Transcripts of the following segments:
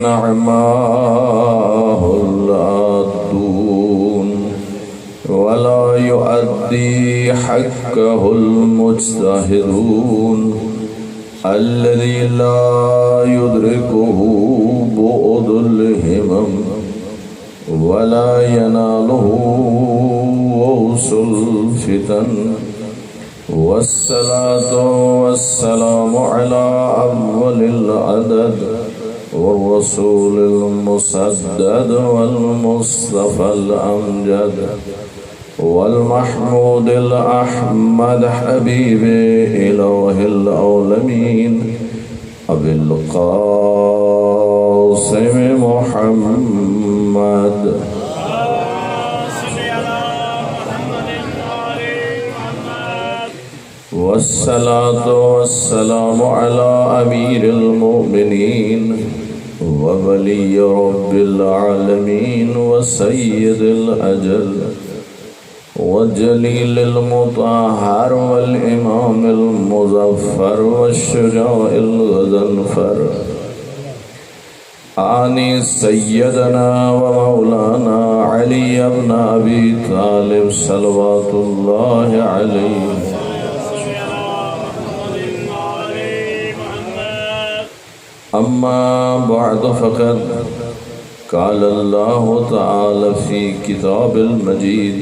نعماه اللادون ولا يؤدي حقه المجتهدون الذي لا يدركه بعد الهمم ولا يناله ووس الفتن والصلاة والسلام على أول العدد والرسول المسدد والمصطفى الأمجد والمحمود الأحمد حبيب إله العالمين أبي القاسم محمد والصلاة والسلام على أمير المؤمنين وولي رب العالمين وسيد الأجل والجليل المطهر والإمام المظفر والشجاع الغضنفر آني سيدنا ومولانا علي بن أبي طالب صلوات الله عليه. أما بعد فقد قال الله تعالى في كتاب المجيد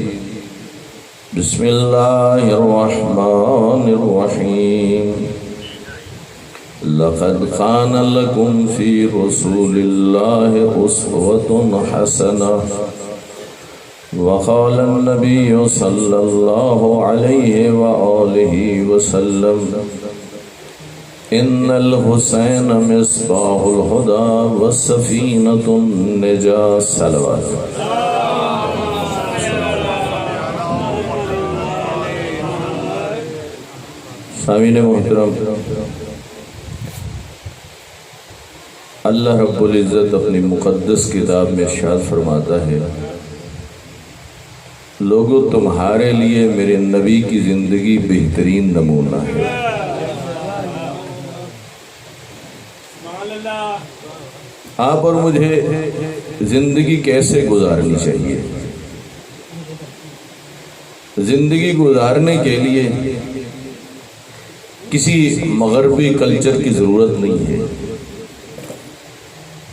بسم الله الرحمن الرحيم لقد كان لكم في رسول الله أسوة حسنة وقال النبي صلى الله عليه وآله وسلم إن الحسين مصباح الهدى والسفينة النجاة. صلوات. سامعین محترم، اللہ رب العزت اپنی مقدس کتاب میں ارشاد فرماتا ہے، لوگوں تمہارے لیے میرے نبی کی زندگی بہترین نمونہ ہے۔ آپ اور مجھے زندگی کیسے گزارنی چاہیے؟ زندگی گزارنے کے لیے کسی مغربی کلچر کی ضرورت نہیں ہے،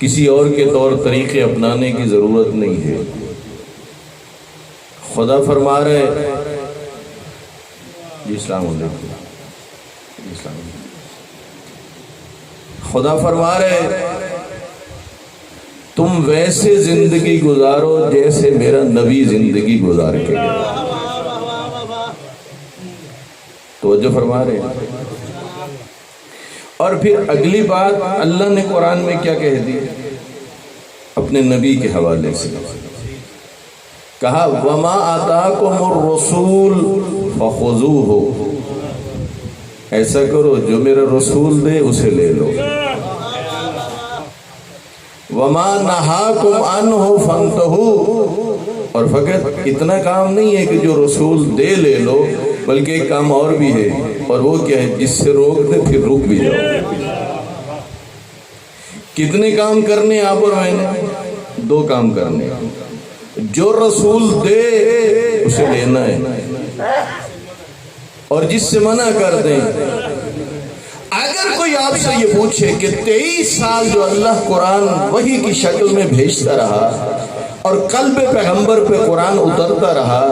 کسی اور کے طور طریقے اپنانے کی ضرورت نہیں ہے۔ خدا فرما رہے جی السلام علیکم، خدا فرما رہے تم ویسے زندگی گزارو جیسے میرا نبی زندگی گزار کے گیا۔ توجہ فرما رہے ہیں۔ اور پھر اگلی بات اللہ نے قرآن میں کیا کہہ دی اپنے نبی کے حوالے سے؟ کہا وَمَا آتَاكُمُ الرَّسُولُ فَخُذُوهُ، ایسا کرو جو میرا رسول دے اسے لے لو۔ وَمَا نَهَاكُمْ عَنْهُ فَانْتَهُوا، اور فقط اتنا کام نہیں ہے کہ جو رسول دے لے لو، بلکہ ایک کام اور بھی ہے، اور وہ کیا ہے؟ جس سے روک دے پھر رک بھی جاؤ۔ کتنے کام کرنے آپ اور میں نے؟ دو کام کرنے۔ جو رسول دے اسے لینا ہے، اور جس سے منع کر دیں۔ اگر کوئی آپ سے یہ پوچھے کہ 23 سال جو اللہ قرآن وحی کی شکل میں بھیجتا رہا اور قلب پیغمبر پہ قرآن اترتا رہا،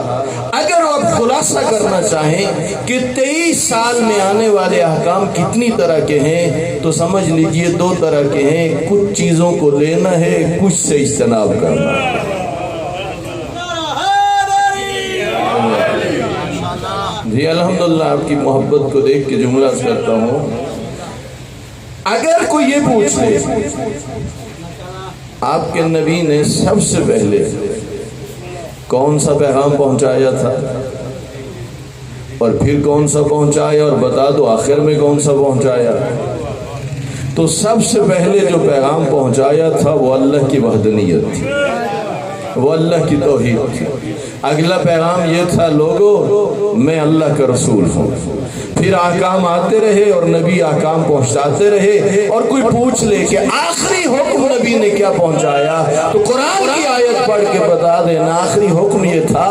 اگر آپ خلاصہ کرنا چاہیں کہ 23 سال میں آنے والے احکام کتنی طرح کے ہیں، تو سمجھ لیجئے 2 طرح کے ہیں، کچھ چیزوں کو لینا ہے، کچھ سے اجتناب کرنا ہے۔ جی الحمدللہ آپ کی محبت کو دیکھ کے جملہ کرتا ہوں۔ اگر کوئی یہ پوچھ لے آپ کے نبی نے سب سے پہلے کون سا پیغام پہنچایا تھا، اور پھر کون سا پہنچایا، اور بتا دو آخر میں کون سا پہنچایا، تو سب سے پہلے جو پیغام پہنچایا تھا وہ اللہ کی وحدانیت تھی۔ وہ اللہ کی توحید تھی۔ اگلا پیغام یہ تھا لوگو میں اللہ کا رسول ہوں۔ پھر احکام آتے رہے اور نبی احکام پہنچاتے رہے، اور کوئی پوچھ لے کہ آخری حکم نبی نے کیا پہنچایا تو قرآن کی آیت پڑھ کے بتا دینا آخری حکم یہ تھا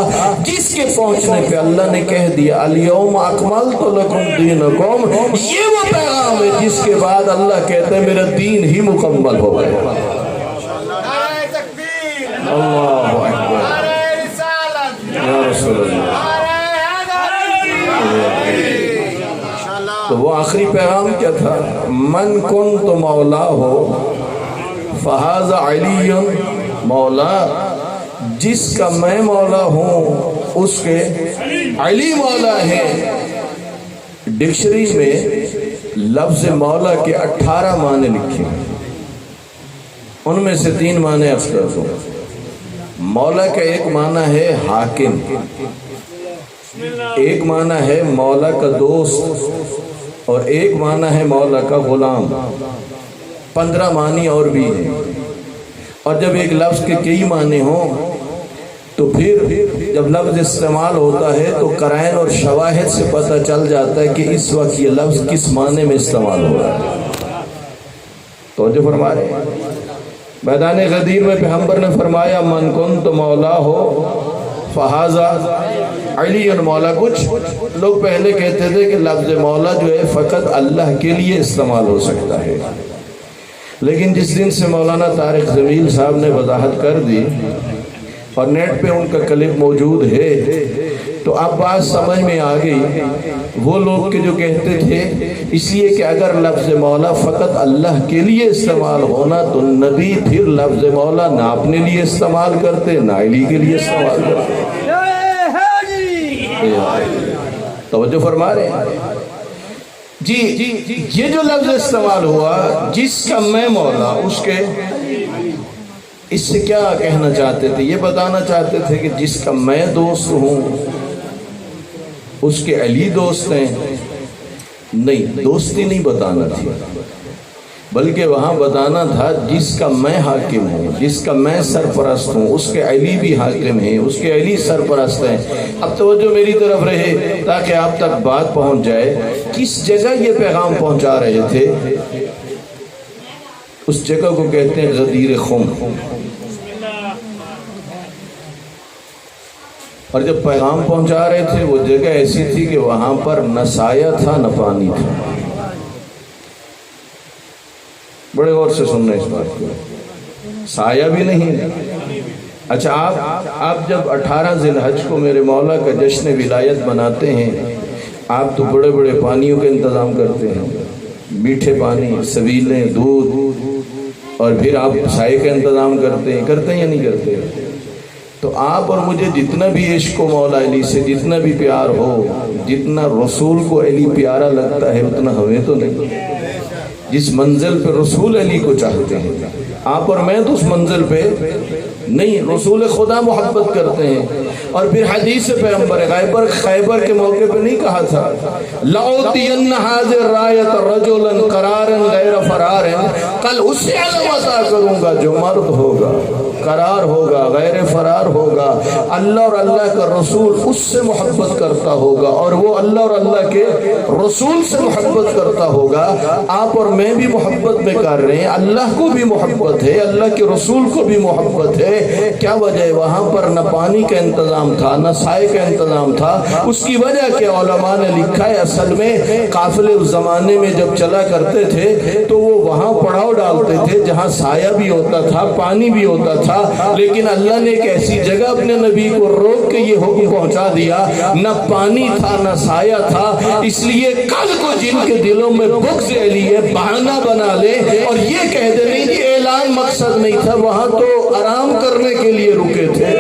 جس کے پہنچنے پہ اللہ نے کہہ دیا الیوم اکملت لکم دینکم، یہ وہ پیغام ہے جس کے بعد اللہ کہتے ہیں میرا دین ہی مکمل ہو گیا۔ اللہ اکبر یا رسول اللہ۔ تو وہ آخری پیغام کیا تھا؟ من کنت مولا ہو فہذا علی مولا، جس کا میں مولا ہوں اس کے علی مولا ہے۔ ڈکشنری میں لفظ مولا کے 18 معنی لکھے، ان میں سے 3 معنی اکثر ہو۔ مولا کا ایک معنی ہے حاکم، ایک معنی ہے مولا کا دوست، اور ایک معنی ہے مولا کا غلام۔ 15 معنی اور بھی ہیں، اور جب ایک لفظ کے کئی معنی ہوں تو پھر جب لفظ استعمال ہوتا ہے تو قرائن اور شواہد سے پتہ چل جاتا ہے کہ اس وقت یہ لفظ کس معنی میں استعمال ہو رہا ہے۔ توجہ فرما رہے ہیں۔ میدان غدیر میں پیغمبر نے فرمایا من کنت مولا ہو فہذا علی مولا۔ کچھ لوگ پہلے کہتے تھے کہ لفظ مولا جو ہے فقط اللہ کے لیے استعمال ہو سکتا ہے، لیکن جس دن سے مولانا طارق جمیل صاحب نے وضاحت کر دی اور نیٹ پہ ان کا کلپ موجود ہے تو اب بات سمجھ میں آ گئی۔ وہ لوگ کے جو کہتے تھے اس لیے کہ اگر لفظ مولا فقط اللہ کے لیے استعمال ہونا تو نبی پھر لفظ مولا نہ اپنے لیے استعمال کرتے نہ علی کے لیے استعمال کرتے۔ توجہ فرما رہے ہیں جی؟ یہ جو لفظ استعمال ہوا جس کا میں مولا، اس کے اس سے کیا کہنا چاہتے تھے؟ یہ بتانا چاہتے تھے کہ جس کا میں دوست ہوں اس کے علی دوست ہیں؟ نہیں، دوستی نہیں بتانا تھی، بلکہ وہاں بتانا تھا جس کا میں حاکم ہوں، جس کا میں سرپرست ہوں، اس کے علی بھی حاکم ہیں، اس کے علی سرپرست ہیں۔ اب توجہ میری طرف رہے تاکہ آپ تک بات پہنچ جائے۔ کس جگہ یہ پیغام پہنچا رہے تھے؟ اس جگہ کو کہتے ہیں غدیر خم۔ اور جب پیغام پہنچا رہے تھے وہ جگہ ایسی تھی کہ وہاں پر نہ سایہ تھا نہ پانی تھا۔ بڑے غور سے سننا اس بات کو، سایہ بھی نہیں۔ اچھا آپ جب 18 ذی الحج کو میرے مولا کا جشن ولایت مناتے ہیں، آپ تو بڑے بڑے پانیوں کا انتظام کرتے ہیں، میٹھے پانی، سویلیں، دودھ، اور پھر آپ سائے کا انتظام کرتے ہیں یا نہیں کرتے؟ تو آپ اور مجھے جتنا بھی عشق و مولا علی سے جتنا بھی پیار ہو، جتنا رسول کو علی پیارا لگتا ہے اتنا ہمیں تو نہیں۔ جس منزل پہ رسول علی کو چاہتے ہیں آپ اور میں تو اس منزل پہ نہیں، رسول خدا محبت کرتے ہیں۔ اور پھر حدیث پیغمبر خیبر کے موقع پہ نہیں کہا تھا لَأُعْطِيَنَّ هَذِهِ الرَّایَةَ رَجُلًا قَرَارًا غَیْرَ فَرَارٍ، کل اسے علم عطا کروں گا جو مرد ہوگا، قرار ہوگا، غیر فرار ہوگا، اللہ اور اللہ کا رسول اس سے محبت کرتا ہوگا اور وہ اللہ اور اللہ کے رسول سے محبت کرتا ہوگا۔ آپ اور میں بھی محبت میں کر رہے ہیں، اللہ کو بھی محبت ہے، اللہ کے رسول کو بھی محبت ہے۔ کیا وجہ ہے؟ وہاں پر نہ پانی کا انتظام تھا نہ سائے کا انتظام تھا۔ اس کی وجہ کہ علماء نے لکھا ہے اصل میں قافلے اس زمانے میں جب چلا کرتے تھے تو وہ وہاں پڑاؤ ڈالتے تھے جہاں سایہ بھی ہوتا تھا، پانی بھی ہوتا تھا، لیکن اللہ نے ایک ایسی جگہ اپنے نبی کو روک کے یہ حکم پہنچا دیا، نہ پانی تھا نہ سایہ تھا، اس لیے کل کو جن کے دلوں میں بغض علی ہے بہانہ بنا لے اور یہ کہہ دے نہیں کہ اعلان مقصد نہیں تھا، وہاں تو آرام کرنے کے لیے رکے تھے،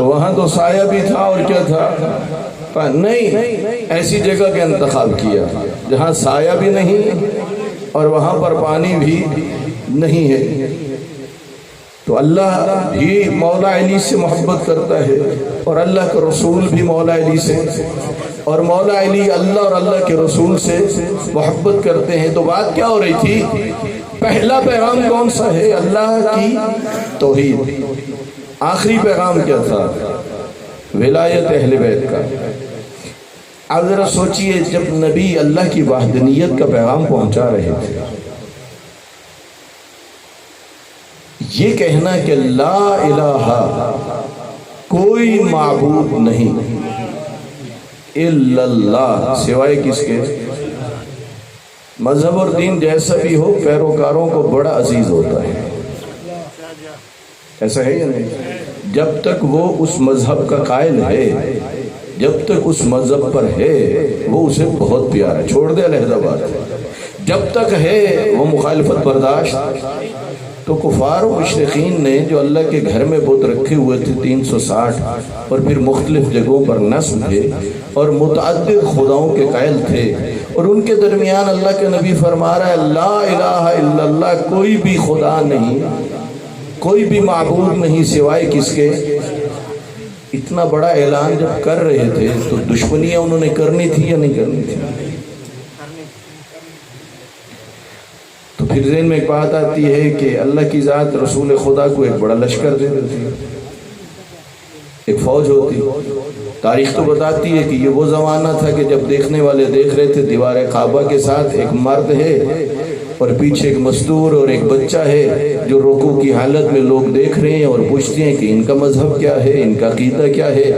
وہاں تو سایہ بھی تھا اور کیا تھا، نہیں، ایسی جگہ کا انتخاب کیا جہاں سایہ بھی نہیں اور وہاں پر پانی بھی نہیں ہے۔ تو اللہ بھی مولا علی سے محبت کرتا ہے اور اللہ کا رسول بھی مولا علی سے اور مولا علی اللہ اور اللہ کے رسول سے محبت کرتے ہیں. تو بات کیا ہو رہی تھی؟ پہلا پیغام کون سا ہے؟ اللہ کی توحید. آخری پیغام کیا تھا؟ ولایت اہل بیت کا. اب ذرا سوچئے، جب نبی اللہ کی وحدانیت کا پیغام پہنچا رہے تھے، یہ کہنا کہ لا الہ، کوئی معبود نہیں الا اللہ، سوائے کس کے؟ مذہب اور دین جیسا بھی ہو پیروکاروں کو بڑا عزیز ہوتا ہے، ایسا ہے یا نہیں؟ جب تک وہ اس مذہب کا قائل ہے، جب تک اس مذہب پر ہے، وہ اسے بہت پیارا ہے. چھوڑ دے علیحدہ بات. جب تک ہے وہ مخالفت برداشت. تو کفار و مشرقین نے جو اللہ کے گھر میں بت رکھے ہوئے تھے 360 اور پھر مختلف جگہوں پر نصب تھے اور متعدد خداؤں کے قائل تھے، اور ان کے درمیان اللہ کے نبی فرما رہا ہے لا الہ الا اللہ، کوئی بھی خدا نہیں، کوئی بھی معبود نہیں سوائے کس کے؟ اتنا بڑا اعلان جب کر رہے تھے تو دشمنیاں انہوں نے کرنی تھی یا نہیں کرنی تھی؟ تو پھر ذہن میں ایک بات آتی ہے کہ اللہ کی ذات رسول خدا کو ایک بڑا لشکر دے دیتی، ایک فوج ہوتی. تاریخ تو بتاتی ہے کہ یہ وہ زمانہ تھا کہ جب دیکھنے والے دیکھ رہے تھے دیوار کعبہ کے ساتھ ایک مرد ہے اور پیچھے ایک مستور اور ایک بچہ ہے جو رکوع کی حالت میں لوگ دیکھ رہے ہیں اور پوچھتے ہیں کہ ان کا مذہب کیا ہے، ان کا عقیدہ کیا ہے.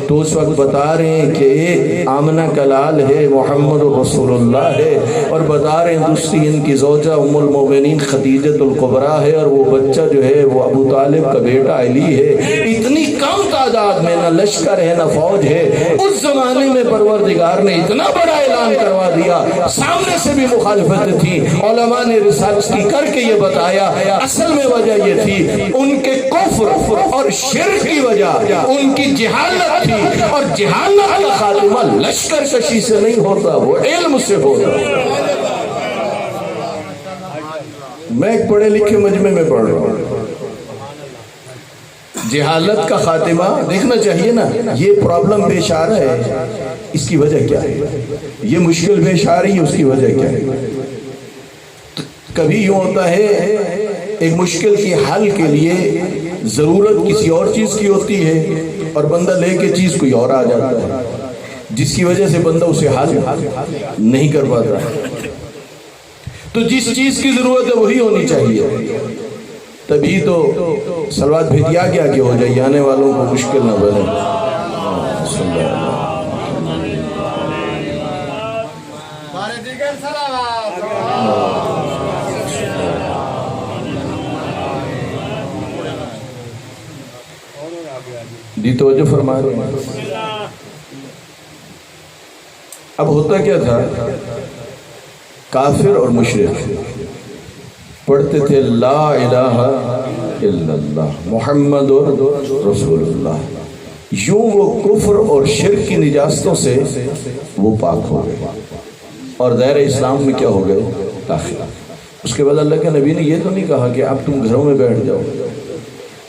تو اس وقت بتا رہے ہیں کہ ایک آمنہ کا لال ہے، محمد رسول اللہ ہے، اور بتا رہے ہیں دوسری ان کی زوجہ ام المومنین خدیجۃ الکبریٰ ہے، اور وہ بچہ جو ہے وہ ابو طالب کا بیٹا علی ہے. اتنی کم تعداد میں نہ لشکر ہے نہ فوج ہے. اس زمانے میں پروردگار نے اتنا بڑا اعلان کروا دیا، سامنے سے بھی مخالفت تھی. علماء نے ریسرچ کی کر کے یہ بتایا اصل میں وجہ یہ تھی ان کے کفر اور شرک کی وجہ ان کی جہالت تھی، اور جہالت کا خاتمہ لشکر کشی سے نہیں ہوتا، وہ علم سے ہوتا. میں ایک پڑھے لکھے مجمع میں پڑھ رہا ہوں، جہالت کا خاتمہ دیکھنا چاہیے نا. یہ پرابلم پیش آ رہا ہے، اس کی وجہ کیا ہے؟ یہ مشکل پیش آ رہی ہے، اس کی وجہ کیا ہے؟ کبھی یوں ہوتا ہے ایک مشکل کی حل کے لیے ضرورت کسی اور چیز کی ہوتی ہے اور بندہ لے کے چیز کوئی اور آ جاتا ہے، جس کی وجہ سے بندہ اسے حل نہیں کر پاتا. تو جس چیز کی ضرورت ہے وہی ہونی چاہیے. تبھی تو صلوات بھیجیا کیا کہ ہو جائے، آنے والوں کو مشکل نہ بنے. جی توجہ فرما رہے ہیں. اب ہوتا کیا تھا، کافر اور مشرک پڑھتے تھے لا الہ الا اللہ محمد رسول اللہ. یوں وہ کفر اور شرک کی نجاستوں سے وہ پاک ہو گئے اور دائرہ اسلام میں کیا ہو گئے؟ داخل. اس کے بعد اللہ کے نبی نے یہ تو نہیں کہا کہ اب تم گھروں میں بیٹھ جاؤ.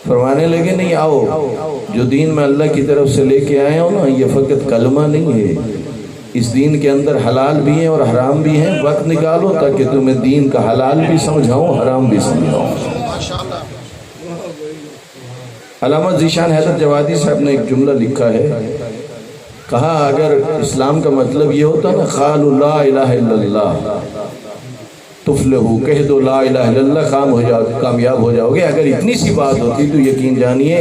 فرمانے لگے نہیں، آؤ، جو دین میں اللہ کی طرف سے لے کے آئے ہو نا، یہ فقط کلمہ نہیں ہے، اس دین کے اندر حلال بھی ہیں اور حرام بھی ہیں. وقت نکالو تاکہ تمہیں دین کا حلال بھی سمجھاؤں، حرام بھی سمجھاؤں. علامہ ذیشان حیدر جوادی صاحب نے ایک جملہ لکھا ہے، کہا اگر اسلام کا مطلب یہ ہوتا نا قالوا لا الہ الا اللہ تفلحو، کہہ دو لا الہ الا اللہ، کامیاب ہو جاؤ گے. اگر اتنی سی بات ہوتی تو یقین جانیے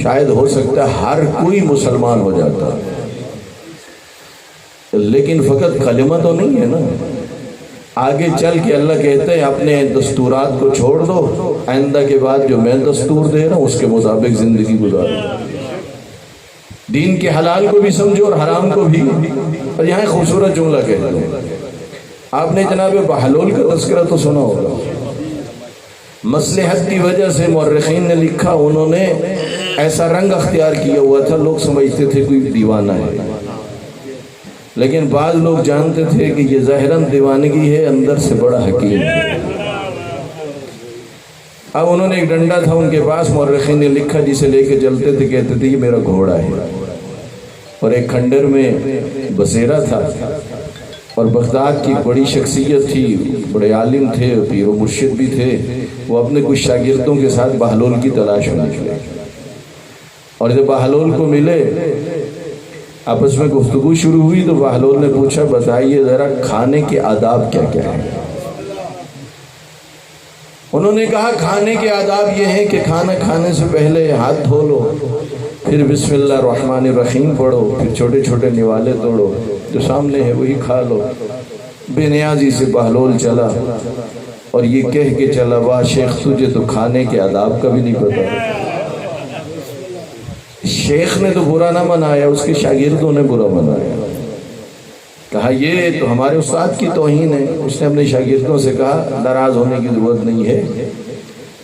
شاید ہو سکتا ہے ہر کوئی مسلمان ہو جاتا. لیکن فقط کلمہ تو نہیں ہے نا. آگے چل کے اللہ کہتے ہیں اپنے دستورات کو چھوڑ دو، آئندہ کے بعد جو میں دستور دے رہا ہوں اس کے مطابق زندگی گزارو. دین کے حلال کو بھی سمجھو اور حرام کو بھی. اور یہاں ایک خوبصورت جملہ کہتا ہوں، آپ نے جناب بہلول کا تذکرہ تو سنا ہوگا. مصلحت کی وجہ سے مورخین نے لکھا انہوں نے ایسا رنگ اختیار کیا ہوا تھا، لوگ سمجھتے تھے کوئی دیوانہ ہے، لیکن بعض لوگ جانتے تھے کہ یہ ظاہراً دیوانگی ہے، اندر سے بڑا حکیم ہے. اب انہوں نے ایک ڈنڈا تھا ان کے پاس، مورخین نے لکھا جسے لے کے چلتے تھے، کہتے تھے یہ میرا گھوڑا ہے. اور ایک کھنڈر میں بسیرا تھا، اور بغداد کی بڑی شخصیت تھی، بڑے عالم تھے، پیر و مرشد بھی تھے۔ وہ اپنے کچھ شاگردوں کے ساتھ بہلول کی تلاش میں نکلے، اور جب بہلول کو ملے آپس میں گفتگو شروع ہوئی تو بہلول نے پوچھا بتائیے ذرا کھانے کے آداب کیا کیا ہیں؟ انہوں نے کہا کھانے کے آداب یہ ہیں کہ کھانا کھانے سے پہلے ہاتھ دھو لو، پھر بسم اللہ الرحمن الرحیم پڑھو، پھر چھوٹے چھوٹے نوالے توڑو، جو سامنے ہے وہی کھا لو۔ بے نیازی سے بہلول چلا اور یہ کہہ کے چلا واہ شیخ تجھے تو کھانے کے آداب کا بھی نہیں پتا۔ شیخ نے تو برا نہ منایا، اس کے شاگردوں نے برا منایا، کہا یہ تو ہمارے استاد کی توہین ہے۔ اس نے اپنے شاگردوں سے کہا ناراض ہونے کی ضرورت نہیں ہے،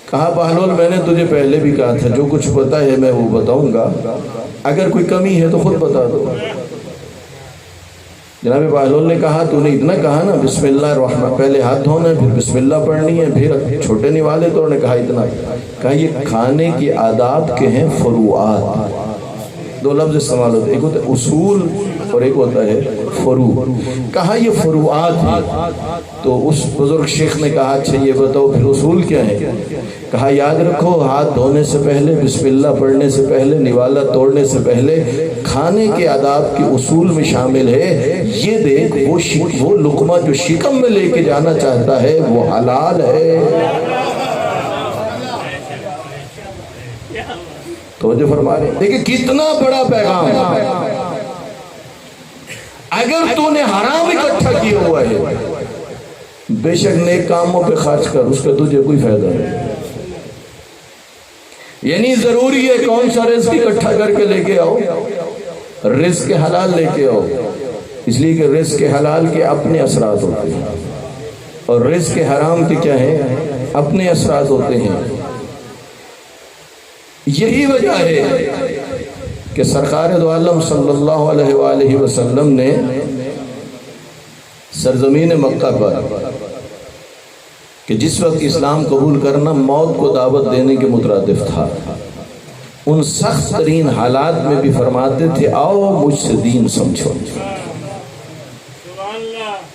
کہا بہلول میں نے تجھے پہلے بھی کہا تھا جو کچھ پتا ہے میں وہ بتاؤں گا، اگر کوئی کمی ہے تو خود بتا دو۔ جناب بہلول نے کہا تو نے اتنا کہا نا بسم اللہ الرحمن، پہلے ہاتھ دھونا ہے، پھر بسم اللہ پڑھنی ہے، پھر چھوٹے نوالے توڑنے، کہا اتنا، کہا یہ کھانے کے آداب کے ہیں فروعات۔ دو لفظ استعمال ہوتے ہیں، ایک ہوتا ہے اصول اور ایک ہوتا ہے فروع۔ کہا یہ فروعات ہیں، تو اس بزرگ شیخ نے کہا اچھا یہ بتاؤ پھر اصول کیا ہے؟ کہا یاد رکھو ہاتھ دھونے سے پہلے، بسم اللہ پڑھنے سے پہلے، نوالا توڑنے سے پہلے کھانے کے آداب کے اصول میں شامل ہے یہ دیکھ وہ لقمہ جو شکم میں لے کے جانا چاہتا ہے وہ حلال ہے۔ توجہ فرما رہے ہیں، دیکھیں کتنا بڑا پیغام ہے۔ اگر تو نے حرام اکٹھا کیا ہوا ہے بے شک نیک کاموں پہ خرچ کر، اس کا تجھے کوئی فائدہ نہیں۔ یعنی ضروری ہے کون سا رزق اکٹھا کر کے لے کے آؤ، رزق حلال لے کے آؤ، اس لیے کہ رزق حلال کے اپنے اثرات ہوتے ہیں اور رزق حرام کے کیا ہیں؟ اپنے اثرات ہوتے ہیں۔ یہی وجہ ہے کہ سرکار دو عالم صلی اللہ علیہ وآلہ وسلم نے سرزمین مکہ پر کہ جس وقت اسلام قبول کرنا موت کو دعوت دینے کے مترادف تھا، ان سخت ترین حالات میں بھی فرماتے تھے آؤ مجھ سے دین سمجھو۔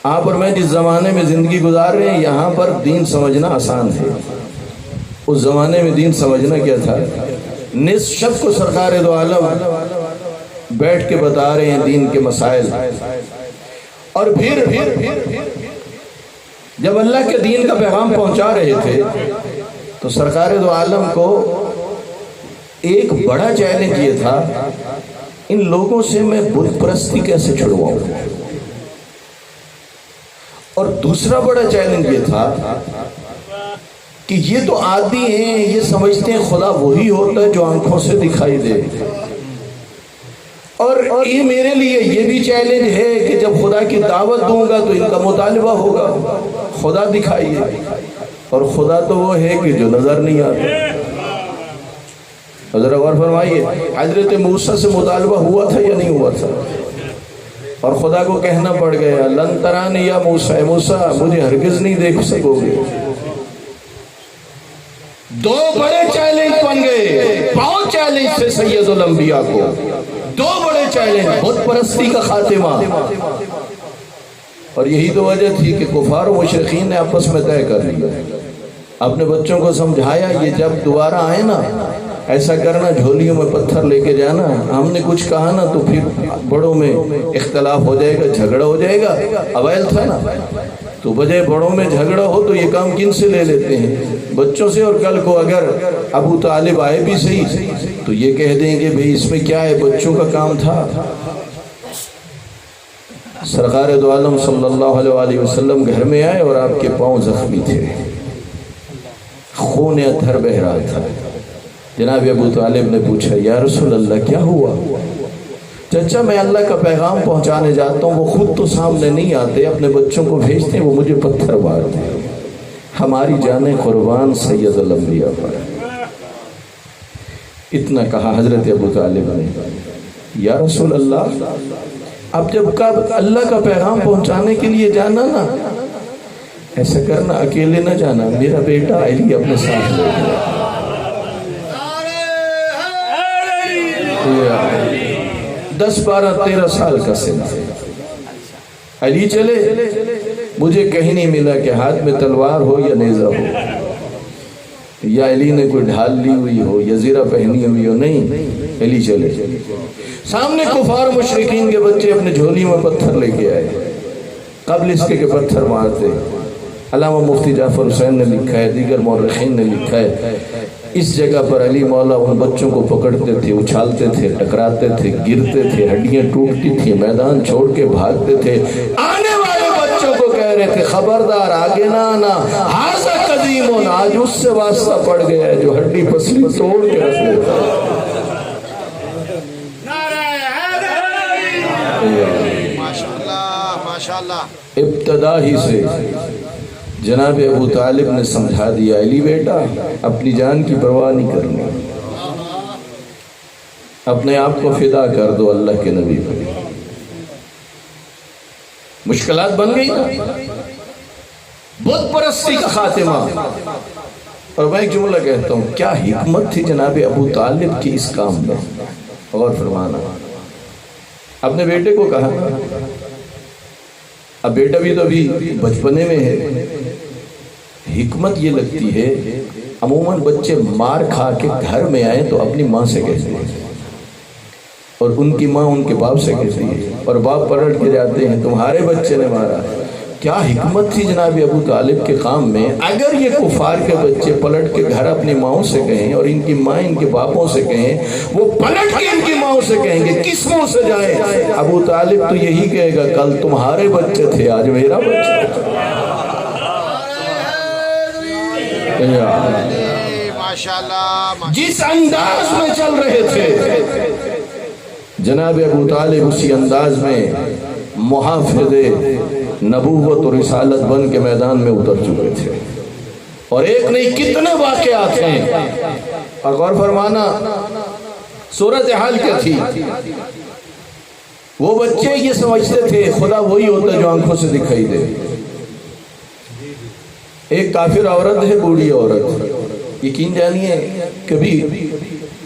آپ اور میں جس زمانے میں زندگی گزار رہے ہیں یہاں پر دین سمجھنا آسان ہے، اس زمانے میں دین سمجھنا کیا تھا؟ نصف شب کو سرکار دو عالم بیٹھ کے بتا رہے ہیں دین کے مسائل، اور پھر جب اللہ کے دین کا پیغام پہنچا رہے تھے تو سرکار دو عالم کو ایک بڑا چیلنج یہ تھا ان لوگوں سے میں بت پرستی کیسے چھڑواؤں، اور دوسرا بڑا چیلنج یہ تھا کہ یہ تو عادی ہیں، یہ سمجھتے ہیں خدا وہی ہوتا ہے جو آنکھوں سے دکھائی دے، اور یہ میرے لیے یہ بھی چیلنج ہے کہ جب خدا کی دعوت دوں گا تو ان کا مطالبہ ہوگا خدا دکھائیے، اور خدا تو وہ ہے کہ جو نظر نہیں آتا۔ حضرت غور فرمائیے حضرت موسیٰ سے مطالبہ ہوا تھا یا نہیں ہوا تھا؟ اور خدا کو کہنا پڑ گیا لن ترانی یا موسیٰ، موسیٰ مجھے ہرگز نہیں دیکھ سکو گے۔ دو بڑے چیلنج بن گئے 5 چیلنج سے سید الانبیاء کو، 2 بڑے چیلنج، بت پرستی کا خاتمہ، اور یہی تو وجہ تھی کہ کفار و مشرکین نے آپس میں طے کر لیا، اپنے بچوں کو سمجھایا یہ جب دوبارہ آئے نا ایسا کرنا جھولیوں میں پتھر لے کے جانا، ہم نے کچھ کہا نا تو پھر بڑوں میں اختلاف ہو جائے گا، جھگڑا ہو جائے گا، اویل تھا نا، تو بجائے بڑوں میں جھگڑا ہو تو یہ کام کن سے لے لیتے ہیں؟ بچوں سے، اور کل کو اگر ابو طالب آئے بھی صحیح تو یہ کہہ دیں گے بھئی اس میں کیا ہے، بچوں کا کام تھا۔ سرکار دو عالم صلی اللہ علیہ وآلہ وسلم گھر میں آئے اور آپ کے پاؤں زخمی تھے، خون اتھر بہ رہا تھا۔ جناب ابو طالب نے پوچھا یا رسول اللہ کیا ہوا؟ چچا میں اللہ کا پیغام پہنچانے جاتا ہوں، وہ خود تو سامنے نہیں آتے، اپنے بچوں کو بھیجتے ہیں، وہ مجھے پتھر مارتے ہیں، ہماری جانیں قربان سید الانبیاء پر۔ اتنا کہا حضرت ابو طالب نے یا رسول اللہ اب جب اللہ کا پیغام پہنچانے کے لیے جانا نا ایسا کرنا اکیلے نہ جانا، میرا بیٹا علی اپنے ساتھ لے گیا۔ 10 12 13 سال کا سن ہے۔ علی چلے، مجھے کہیں نہیں ملا کہ ہاتھ میں تلوار ہو یا نیزہ ہو، یا علی نے کوئی ڈھال لی ہوئی ہو یا زیرہ پہنی ہوئی ہو، نہیں، علی چلے۔ سامنے کفار مشرکین کے بچے اپنے جھولی میں پتھر لے کے آئے، قبل اس کے پتھر مارتے۔ علامہ مفتی جعفر حسین نے لکھا ہے، دیگر مورخین نے لکھا ہے، اس جگہ پر علی مولا ان بچوں کو پکڑتے تھے، اچھالتے تھے، ٹکراتے تھے، گرتے تھے، ہڈیاں ٹوٹتی تھی، میدان چھوڑ کے بھاگتے تھے۔ آنے والے بچوں کو کہہ رہے تھے خبردار آگے نہ آنا، ہاذا قدیم، آج اس سے واسطہ پڑ گیا ہے جو ہڈی پسلی توڑ کے رکھ لیتا ہے۔ ابتدا ہی سے جناب ابو طالب نے سمجھا دیا، علی بیٹا اپنی جان کی پرواہ نہیں کرنی، اپنے آپ کو فدا کر دو اللہ کے نبی پر۔ مشکلات بن گئی نا، بت پرستی کا خاتمہ۔ اور میں ایک جملہ کہتا ہوں، کیا حکمت تھی جناب ابو طالب کی اس کام میں، غور فرمانا۔ اپنے بیٹے کو کہا، اب بیٹا بھی تو ابھی بچپنے میں ہے، حکمت یہ لگتی ہے عموماً بچے مار کھا کے گھر میں آئیں تو اپنی ماں سے کہتے ہیں، اور ان کی ماں ان کے باپ سے کہتی ہے، اور باپ پلٹ کے جاتے ہیں تمہارے بچے نے مارا۔ کیا حکمت تھی جناب ابو طالب کے کام میں، اگر یہ کفار کے بچے پلٹ کے گھر اپنی ماؤں سے کہیں اور ان کی ماں ان کے باپوں سے کہیں، وہ پلٹ کے ان کی ماؤں سے کہیں گے، کس منہ سے جائیں؟ ابو طالب تو یہی کہے گا کل تمہارے بچے تھے آج میرا بچہ۔ جس انداز میں چل رہے تھے جناب ابو طالب، اسی انداز میں محافظ نبوت اور رسالت بن کے میدان میں اتر چکے تھے، اور ایک نہیں کتنے واقعات ہیں۔ اور غور فرمانا صورتحال کیا تھی، وہ بچے یہ سمجھتے تھے خدا وہی ہوتا جو آنکھوں سے دکھائی دے۔ ایک کافر عورت ہے، بوڑھی عورت، یقین جانیے کبھی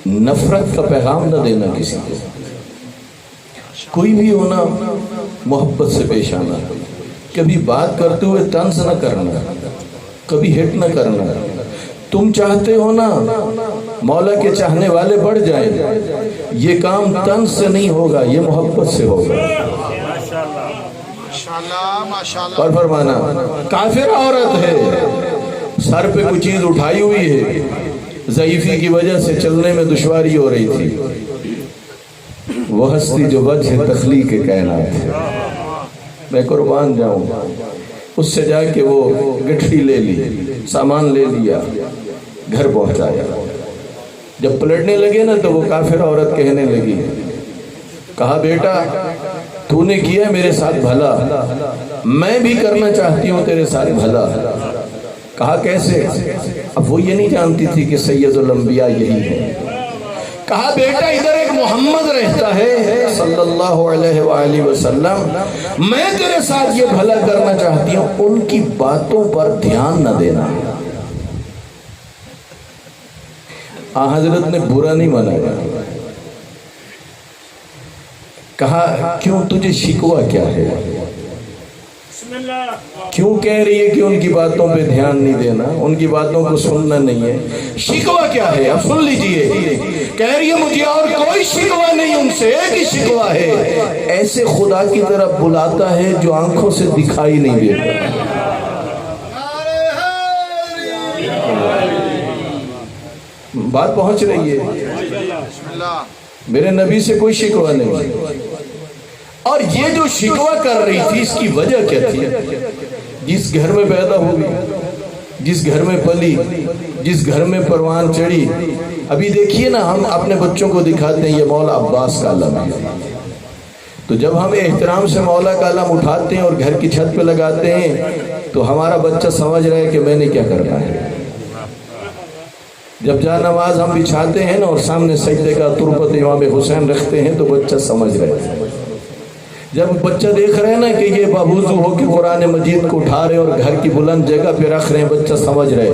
نفرت کا پیغام نہ دینا کسی کو، کوئی بھی ہونا محبت سے پیش آنا، کبھی بات کرتے ہوئے طنز نہ کرنا، کبھی ہٹ نہ کرنا۔ تم چاہتے ہو نا مولا کے چاہنے والے بڑھ جائیں، یہ کام طنز سے نہیں ہوگا، یہ محبت سے ہوگا۔ اور فرمانا کافر عورت ہے، سر پہ کوئی چیز اٹھائی ہوئی ہے، ضعیفی کی وجہ سے چلنے میں دشواری ہو رہی تھی، وہ ہستی جو وجہ تخلیق کائنات ہے، میں قربان جاؤں، اس سے جا کے وہ گٹھڑی لے لی، سامان لے لیا، گھر پہنچایا۔ جب پلٹنے لگے نا تو وہ کافر عورت کہنے لگی، کہا بیٹا تو نے کیا میرے ساتھ بھلا، میں بھی کرنا چاہتی ہوں تیرے ساتھ بھلا۔ کہا کیسے؟ اب وہ یہ نہیں جانتی تھی کہ سید الانبیاء یہی ہے۔ کہا بیٹا ادھر ایک محمد رہتا ہے صلی اللہ علیہ وآلہ وسلم، میں تیرے ساتھ یہ بھلا کرنا چاہتی ہوں، ان کی باتوں پر دھیان نہ دینا۔ حضرت نے برا نہیں منایا، کہا کیوں تجھے شکوہ کیا ہے، کیوں کہہ رہی ہے کہ ان کی باتوں پہ دھیان نہیں دینا، ان کی باتوں کو سننا نہیں ہے، شکوہ کیا ہے؟ اب سن لیجئے، کہہ رہی ہے مجھے اور کوئی شکوہ نہیں ان سے، ایک ہی شکوہ ہے، ایسے خدا کی طرف بلاتا ہے جو آنکھوں سے دکھائی نہیں دیتا۔ بات پہنچ رہی ہے، میرے نبی سے کوئی شکوہ نہیں۔ اور یہ جو شکوہ کر رہی تھی اس کی وجہ کیا تھی؟ جس گھر میں پیدا ہوئی، جس گھر میں پلی، جس گھر میں پروان چڑھی، ابھی دیکھیے نا ہم اپنے بچوں کو دکھاتے ہیں یہ مولا عباس کا علم ہے، تو جب ہم احترام سے مولا کا علم اٹھاتے ہیں اور گھر کی چھت پہ لگاتے ہیں تو ہمارا بچہ سمجھ رہا ہے کہ میں نے کیا کرنا ہے۔ جب جا نماز ہم بچھاتے ہیں نا اور سامنے سجدے کا تربت امام حسین رکھتے ہیں تو بچہ سمجھ رہے ہیں۔ جب بچہ دیکھ رہے ہیں نا کہ یہ باوضو ہو کہ قرآن مجید کو اٹھا رہے اور گھر کی بلند جگہ پہ رکھ رہے ہیں، بچہ سمجھ رہے،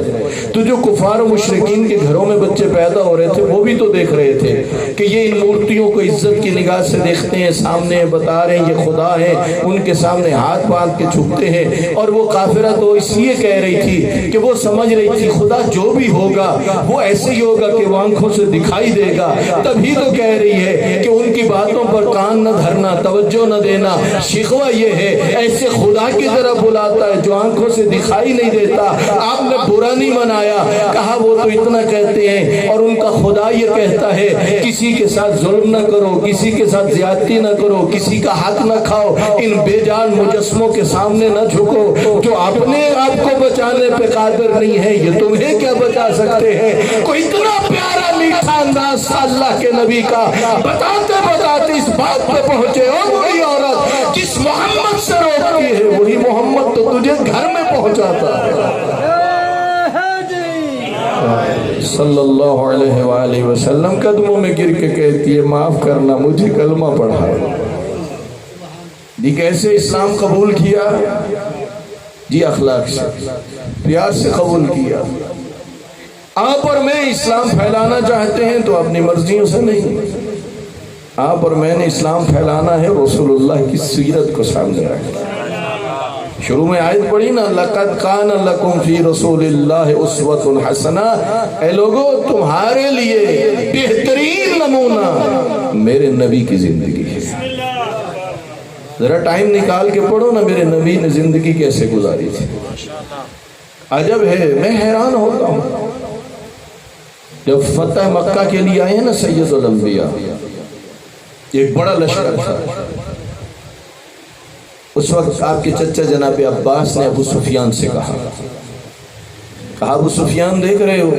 تو جو کفار و مشرکین کے گھروں میں بچے پیدا ہو رہے تھے وہ بھی تو دیکھ رہے تھے کہ یہ ان مورتیوں کو عزت کی نگاہ سے دیکھتے ہیں، سامنے بتا رہے ہیں یہ خدا ہے، ان کے سامنے ہاتھ باندھ کے جھکتے ہیں۔ اور وہ کافرہ تو اس لیے کہہ رہی تھی کہ وہ سمجھ رہی تھی خدا جو بھی ہوگا وہ ایسے ہی ہوگا کہ وہ آنکھوں سے دکھائی دے گا، تبھی تو کہہ رہی ہے کہ ان کی باتوں پر کان نہ دھرنا، توجہ نہ دینا۔ شکوہ یہ ہے ایسے خدا کی طرف بلاتا ہے جو آنکھوں سے دکھائی نہیں دیتا۔ آپ نے برا نہیں منایا، کہا وہ تو اتنا کہتے ہیں اور ان کا خدا یہ کہتا ہے کسی کے ساتھ ظلم نہ کرو، کسی کے ساتھ زیادتی نہ کرو، کسی کا حق نہ کھاؤ، ان بے جان مجسموں کے سامنے نہ جھکو جو اپنے آپ کو بچانے پہ قادر نہیں ہے، یہ تمہیں کیا بچا سکتے ہیں۔ کوئی اتنا پیارا میٹھا انداز تھا اللہ کے نبی کا، بتاتے بتاتے اس بات پہ پہنچے، اور وہی عورت جس محمد سے روکتی ہے وہی محمد تو تجھے گھر میں پہنچاتا ہے۔ صلی اللہ علیہ وآلہ وسلم قدموں میں گر کے کہتی ہے معاف کرنا، مجھے کلمہ پڑھا۔ جی کیسے اسلام قبول کیا؟ جی اخلاق سے، پیار سے قبول کیا۔ آپ اور میں اسلام پھیلانا چاہتے ہیں تو اپنی مرضیوں سے نہیں، آپ اور میں نے اسلام پھیلانا ہے رسول اللہ کی سیرت کو سامنے رکھنا۔ شروع میں آیت پڑھی نا، لَقَدْ كَانَ لَكُمْ فِي رَسُولِ اللَّهِ أُسْوَةٌ حَسَنَةٌ، اے لوگو تمہارے لیے بہترین نمونہ میرے نبی کی زندگی ہے۔ ذرا ٹائم نکال کے پڑھو نا میرے نبی نے زندگی کیسے گزاری تھی۔ عجب ہے، میں حیران ہوتا ہوں جب فتح مکہ کے لیے آئے ہیں نا سید الانبیاء، ایک بڑا لشکر تھا۔ اس وقت آپ کے چچا جناب عباس نے ابو سفیان سے کہا ابو سفیان دیکھ رہے ہو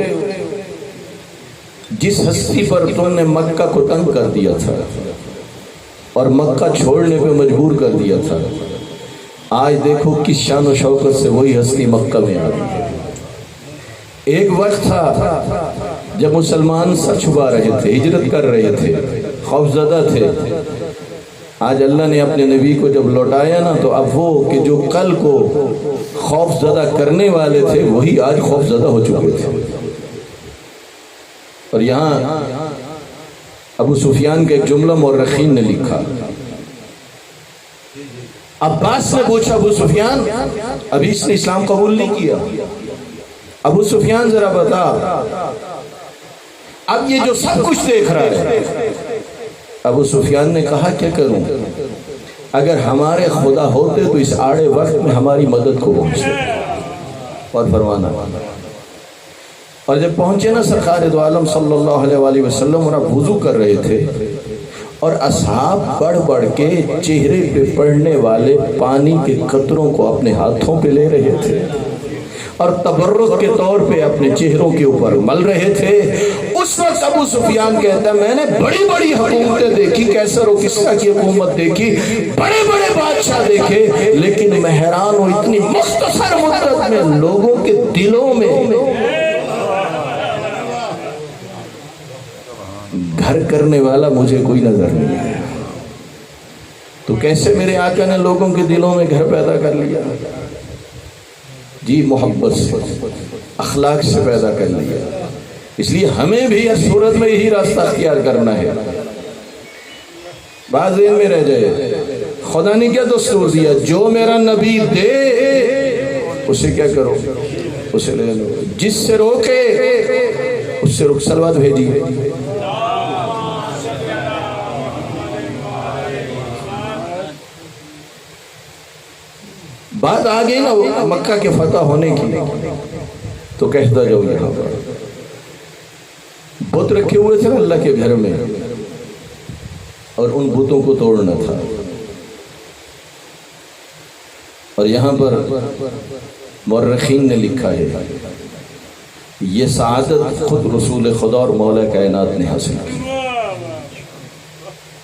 جس ہستی پر تم نے مکہ کو تنگ کر دیا تھا اور مکہ چھوڑنے پہ مجبور کر دیا تھا، آج دیکھو کس شان و شوکت سے وہی ہستی مکہ میں آ گئی ہے۔ ایک وقت تھا جب مسلمان سر چھپا رہے تھے، ہجرت کر رہے تھے، خوفزدہ تھے۔ آج اللہ نے اپنے نبی کو جب لوٹایا نا تو اب وہ کہ جو کل کو خوف زدہ کرنے والے تھے وہی آج خوف زدہ ہو چکے تھے۔ اور یہاں ابو سفیان کا ایک جملہ مورخین نے لکھا، عباس نے پوچھا ابو سفیان ابھی اس نے اسلام قبول نہیں کیا، ابو سفیان ذرا بتا اب یہ جو سب کچھ دیکھ رہا ہے۔ ابو سفیان نے کہا کیا کروں، اگر ہمارے خدا ہوتے تو اس آڑے وقت میں ہماری مدد کو پہنچے اور فرمانا۔ اور جب پہنچے نا سرکار دو عالم صلی اللہ علیہ وآلہ وسلم اور اب وضو کر رہے تھے اور اصحاب بڑھ بڑھ کے چہرے پہ پڑنے والے پانی کے قطروں کو اپنے ہاتھوں پہ لے رہے تھے اور تبرک کے طور پہ اپنے چہروں کے اوپر مل رہے تھے۔ اس وقت ابو سفیان کہتا ہے میں نے بڑی بڑی حکومتیں دیکھی، کیسر و کسریٰ کی حکومت دیکھی، بڑے بڑے بادشاہ دیکھے، لیکن میں حیران ہوں اتنی مختصر مدت میں لوگوں کے دلوں میں گھر کرنے والا مجھے کوئی نظر نہیں آیا۔ تو کیسے میرے آقا نے لوگوں کے دلوں میں گھر پیدا کر لیا؟ جی محبت سے، اخلاق سے پیدا کر لیا۔ اس لیے ہمیں بھی اس صورت میں یہی راستہ اختیار کرنا ہے۔ بات ذہن میں رہ جائے، خدا نے کیا دستور دیا، جو میرا نبی دے اسے کیا کرو، اسے لے لو، جس سے روکے اس سے رخ سلوات بھیجیے۔ بات آ گئی نا مکہ کے فتح ہونے کی، تو کہتا جاؤ یہاں پر بت رکھے ہوئے تھے اللہ کے گھر میں اور ان بتوں کو توڑنا تھا۔ اور یہاں پر مورخین نے لکھا ہے یہ سعادت خود رسول خدا اور مولا کائنات نے حاصل کی۔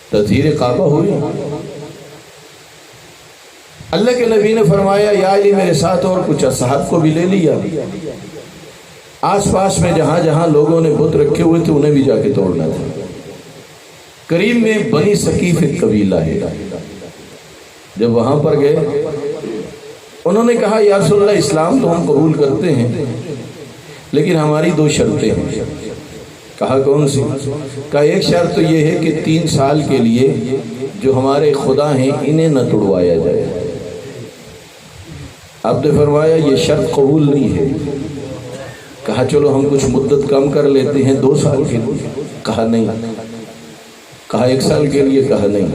تطہیر کعبہ ہوئی، اللہ کے نبی نے فرمایا یا علی میرے ساتھ اور کچھ اصحاب کو بھی لے لیا، آس پاس میں جہاں جہاں لوگوں نے بت رکھے ہوئے تھے انہیں بھی جا کے توڑنا تھا۔ قریب میں بنی ثقیف ایک قبیلہ ہے، جب وہاں پر گئے انہوں نے کہا یا رسول اللہ اسلام تو ہم قبول کرتے ہیں لیکن ہماری 2 شرطیں ہیں۔ کہا کون سی؟ کہا ایک شرط تو یہ ہے کہ 3 سال کے لیے جو ہمارے خدا ہیں انہیں نہ توڑوایا جائے۔ آپ نے فرمایا یہ شرط قبول نہیں ہے۔ کہا چلو ہم کچھ مدت کم کر لیتے ہیں 2 سال کے لیے۔ کہا نہیں۔ کہا 1 سال کے لیے؟ کہا نہیں۔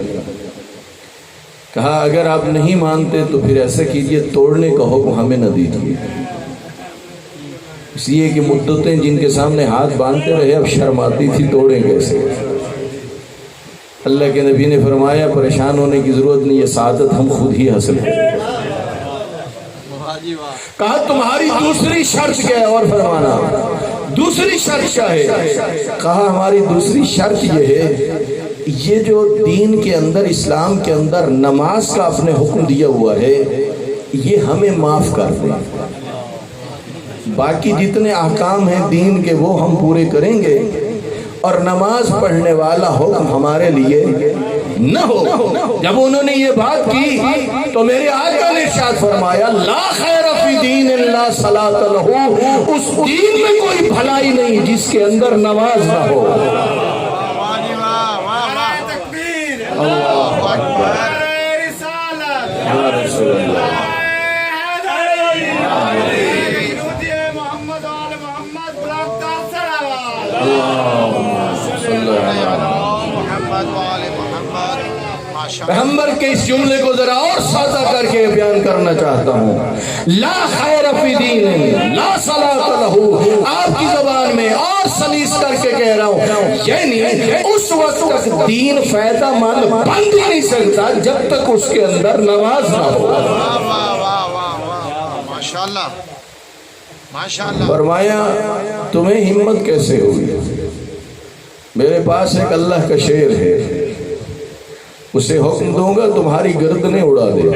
کہا اگر آپ نہیں مانتے تو پھر ایسا کیجئے توڑنے کا حکم ہمیں نہ دیجیے، اس لیے کہ مدتیں جن کے سامنے ہاتھ باندھتے رہے اب شرم آتی تھی توڑیں کیسے۔ اللہ کے نبی نے فرمایا پریشان ہونے کی ضرورت نہیں، یہ سعادت ہم خود ہی حاصل کریں۔ کہا تمہاری دوسری شرط کیا ہے؟ اور فرمانا دوسری شرط کیا ہے؟ کہا ہماری دوسری شرط یہ ہے یہ جو دین کے اندر اسلام کے اندر نماز کا آپ نے حکم دیا ہوا ہے یہ ہمیں معاف کر دیں، باقی جتنے احکام ہیں دین کے وہ ہم پورے کریں گے اور نماز پڑھنے والا حکم ہمارے لیے نہ ہو۔ جب انہوں نے یہ بات کی تو میرے آقا نے ارشاد فرمایا لا خیر فی دین الا صلاۃ لہ، اس دین میں کوئی بھلائی نہیں جس کے اندر نماز نہ ہو۔ اللہ اکبر، یا رسول اللہ، پیغمبر کے اس جملے کو ذرا اور سادہ کر کے بیان کرنا چاہتا ہوں۔ لا خیر فی دین لا صلاۃ لہ، آپ کی زبان میں اور سلیس کر کے کہہ رہا ہوں یعنی اس وقت تک دین فائدہ مند بن ہی نہیں سکتا جب تک اس کے اندر نماز نہ ہو۔ ماشاءاللہ ماشاءاللہ۔ فرمایا تمہیں ہمت کیسے ہوئی؟ میرے پاس ایک اللہ کا شعر ہے، اسے حکم دوں گا تمہاری گردنیں اڑا دے۔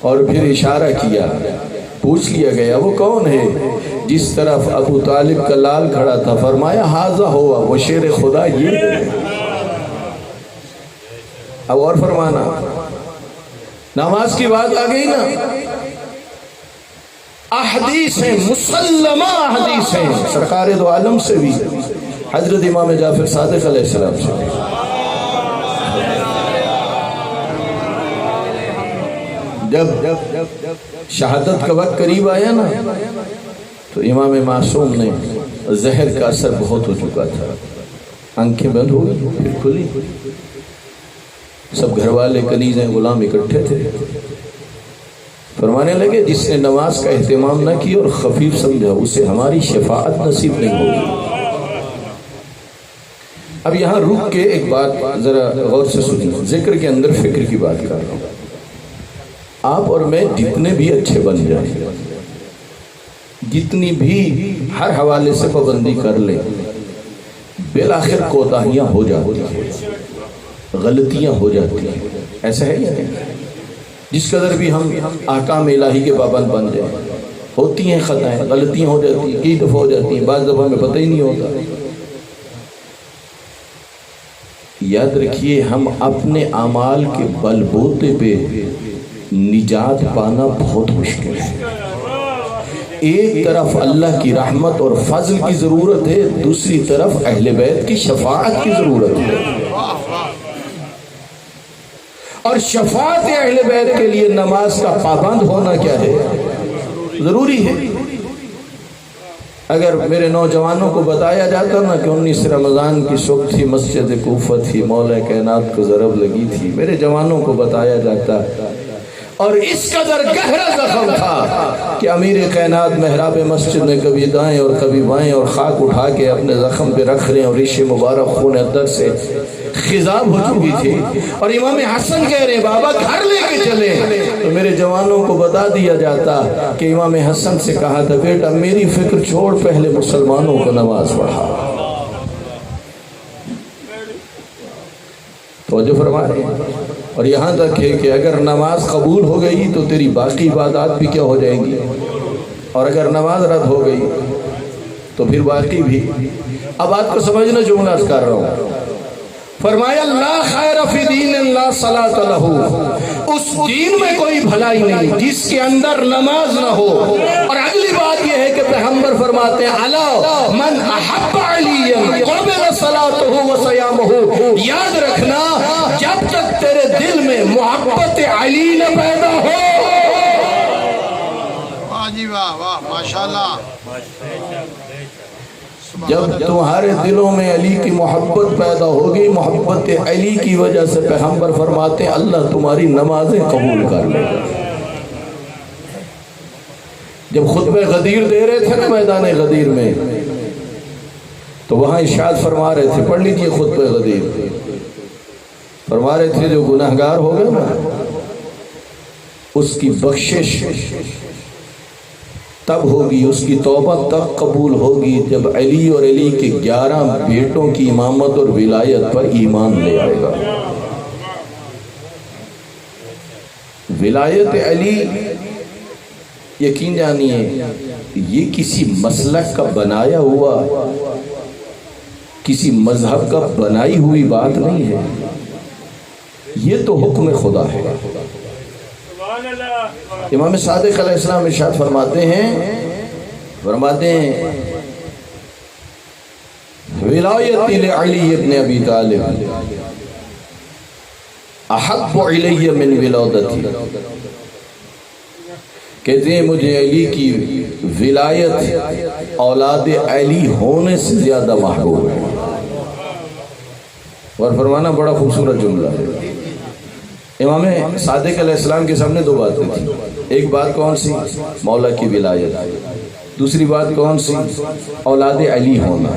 اور پھر اشارہ کیا، پوچھ لیا گیا وہ کون ہے؟ جس طرف ابو طالب کا لال کھڑا تھا فرمایا ہاذا ہوا، وہ شیر خدا یہ ہے۔ اب اور فرمانا، نماز کی بات آ گئی نا، احادیث ہیں مسلمہ احادیث ہیں سرکار دو عالم سے بھی، حضرت امام جعفر صادق علیہ السلام سے بھی۔ جب شہادت کا وقت قریب آیا نا تو امام معصوم نے زہر کا اثر بہت ہو چکا تھا، آنکھیں بند ہو گئی پھر کھلی، سب گھر والے کنیزیں غلام اکٹھے تھے، فرمانے لگے جس نے نماز کا اہتمام نہ کی اور خفیف سمجھا اسے ہماری شفاعت نصیب نہیں ہوگی۔ اب یہاں رک کے ایک بات ذرا غور سے سنیں، ذکر کے اندر فکر کی بات کر رہا ہوں۔ آپ اور میں جتنے بھی اچھے بن جائیں، جتنی بھی ہر حوالے سے پابندی کر لیں، بالآخر کوتاہیاں ہو جاتی ہیں، غلطیاں ہو جاتی ہیں، ایسا ہے یا نہیں؟ جس قدر بھی ہم احکام الہی کے پابند بن جائیں، ہوتی ہیں خطائیں، غلطیاں ہو جاتی ہیں، کئی دفعہ ہو جاتی ہیں، بعض دفعہ میں پتہ ہی نہیں ہوتا۔ یاد رکھیے ہم اپنے اعمال کے بل بوتے پہ نجات پانا بہت مشکل ہے۔ ایک طرف اللہ کی رحمت اور فضل کی ضرورت ہے، دوسری طرف اہل بیت کی شفاعت کی ضرورت ہے، اور شفاعت اہل بیت کے لیے نماز کا پابند ہونا کیا ہے؟ ضروری ہے۔ اگر میرے نوجوانوں کو بتایا جاتا نا کہ 19 رمضان کی صبح تھی، مسجد کوفہ تھی، مولا کائنات کو ضرب لگی تھی، میرے جوانوں کو بتایا جاتا اور اس قدر گہرا زخم تھا کہ امیر کائنات محراب مسجد میں کبھی دائیں اور کبھی بائیں اور خاک اٹھا کے اپنے زخم پہ رکھ رہے ہیں، اور ریش مبارک خون اندر سے خضاب ہو چکی تھی، اور امام حسن کہہ رہے ہیں بابا گھر لے کے چلے، تو میرے جوانوں کو بتا دیا جاتا کہ امام حسن سے کہا تھا بیٹا میری فکر چھوڑ، پہلے مسلمانوں کو نماز پڑھا۔ توجہ فرما رہے ہیں۔ اور یہاں تک ہے کہ اگر نماز قبول ہو گئی تو تیری باقی عبادات بھی کیا ہو جائیں گی، اور اگر نماز رد ہو گئی تو پھر باقی بھی۔ اب بات کو سمجھنا جو میں عرض کر رہا ہوں، فرمایا لا خیر فی دین لا صلاۃ لہ، اس دین میں کوئی بھلائی نہیں جس کے اندر نماز نہ ہو۔ اور اگلی بات یہ ہے کہ پیغمبر فرماتے ہیں الا من احب علیا قبل صلاتہ و صیامہ، یاد رکھنا جب تک تیرے دل میں محبت علی نہ پیدا ہو، واہ جی واہ واہ ماشاءاللہ، جب تمہارے دلوں میں علی کی محبت پیدا ہوگی، محبت علی کی وجہ سے پیغمبر فرماتے ہیں اللہ تمہاری نمازیں قبول کر لے گا۔ جب خطبہ غدیر دے رہے تھے نا میدان غدیر میں، تو وہاں ارشاد فرما رہے تھے، پڑھ لیجئے خطبہ غدیر، فرما رہے تھے جو گناہگار ہو گئے نا اس کی بخشش تب ہوگی، اس کی توبہ تب قبول ہوگی جب علی اور علی کے 11 بیٹوں کی امامت اور ولایت پر ایمان لے آئے گا۔ ولایت علی یقین جانیے یہ کسی مسلک کا بنایا ہوا، کسی مذہب کا بنائی ہوئی بات نہیں ہے، یہ تو حکم خدا ہے۔ امام صادق علیہ السلام ارشاد فرماتے ہیں ولایتی لعلی ابن ابی طالب احب علی من ولادتی، کہتے ہیں مجھے علی کی ولایت اولاد علی ہونے سے زیادہ محبوب ہے۔ اور فرمانا بڑا خوبصورت جملہ ہے۔ امام صادق علیہ السلام کے سامنے دو باتیں تھیں، ایک بات کون سی؟ مولا کی ولایت، دوسری بات کون سی؟ اولاد علی ہونا۔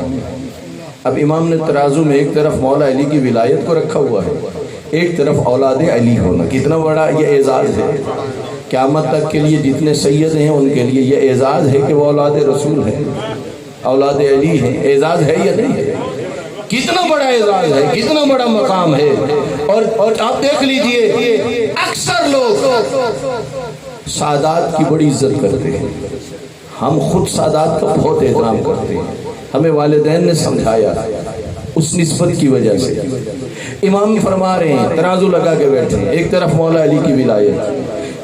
اب امام نے ترازو میں ایک طرف مولا علی کی ولایت کو رکھا ہوا ہے، ایک طرف اولاد علی ہونا۔ کتنا بڑا یہ اعزاز ہے، قیامت تک کے لیے جتنے سید ہیں ان کے لیے یہ اعزاز ہے کہ وہ اولاد رسول ہیں، اولاد علی ہیں۔ اعزاز ہے یا نہیں ہے؟ کتنا بڑا اعزاز ہے، کتنا بڑا مقام ہے۔ اور آپ دیکھ لیجئے اکثر لوگ سادات کی بڑی عزت کرتے ہیں، ہم خود سادات کا بہت احترام کرتے ہیں، ہمیں والدین نے سمجھایا اس نسبت کی وجہ سے۔ امام فرما رہے ہیں ترازو لگا کے بیٹھے ہیں، ایک طرف مولا علی کی ولایت،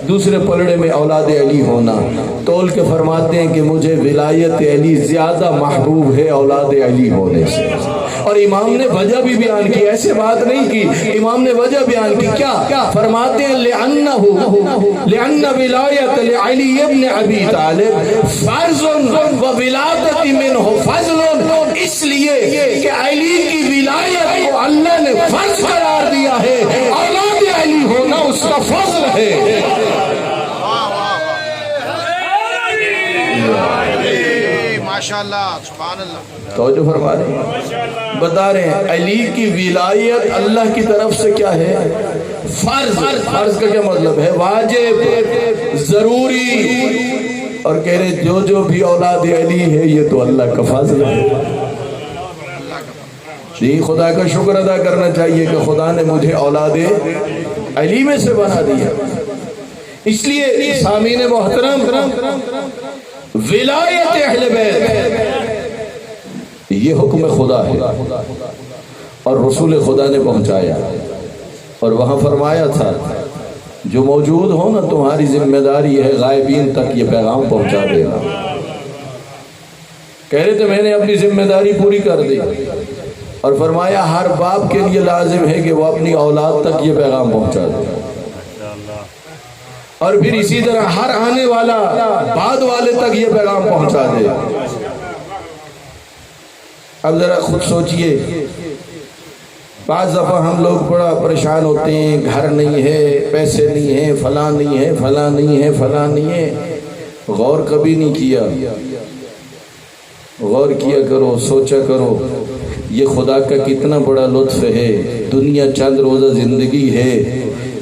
دوسرے پلڑے میں اولاد علی ہونا، تول کے فرماتے ہیں کہ مجھے ولایت علی زیادہ محبوب ہے اولاد علی ہونے سے۔ اور امام نے وجہ بھی بیان کی، ایسے بات نہیں کی، امام نے وجہ بیان کی۔ کیا فرماتے ہیں؟ لأن ولایت علی ابن ابی طالب فرض و ولادت منہ فضل، اس لیے کہ علی کی ولایت کو اللہ نے فرض قرار دیا ہے، اولاد علی ہونا اس کا فضل ہے۔ ماشاءاللہ سبحان اللہ، توجہ فرما رہے ہیں، بتا رہے ہیں علی کی ولایت اللہ کی طرف سے کیا ہے؟ فرض۔ فرض کا کیا مطلب ہے؟ واجب، ضروری۔ اور کہہ رہے جو بھی اولاد علی ہے یہ تو اللہ کا فضل ہے۔ جی خدا کا شکر ادا کرنا چاہیے کہ خدا نے مجھے اولاد علی میں سے بنا دیا۔ اس لیے سامعین محترم، ولایت اہل بیت یہ حکم خدا ہے اور رسول خدا نے پہنچایا، اور وہاں فرمایا تھا جو موجود ہو نا تمہاری ذمہ داری ہے غائبین تک یہ پیغام پہنچا دینا۔ کہہ رہے تھے میں نے اپنی ذمہ داری پوری کر دی، اور فرمایا ہر باپ کے لیے لازم ہے کہ وہ اپنی اولاد تک یہ پیغام پہنچا دے، اور پھر اسی طرح ہر آنے والا بعد والے تک یہ پیغام پہنچا دے۔ اب ذرا خود سوچئے، بعض دفعہ ہم لوگ بڑا پریشان ہوتے ہیں، گھر نہیں ہے، پیسے نہیں ہیں، فلاں نہیں ہے، فلاں نہیں ہے، فلاں نہیں ہے۔ غور کبھی نہیں کیا، غور کیا کرو، سوچا کرو یہ خدا کا کتنا بڑا لطف ہے۔ دنیا چند روزہ زندگی ہے،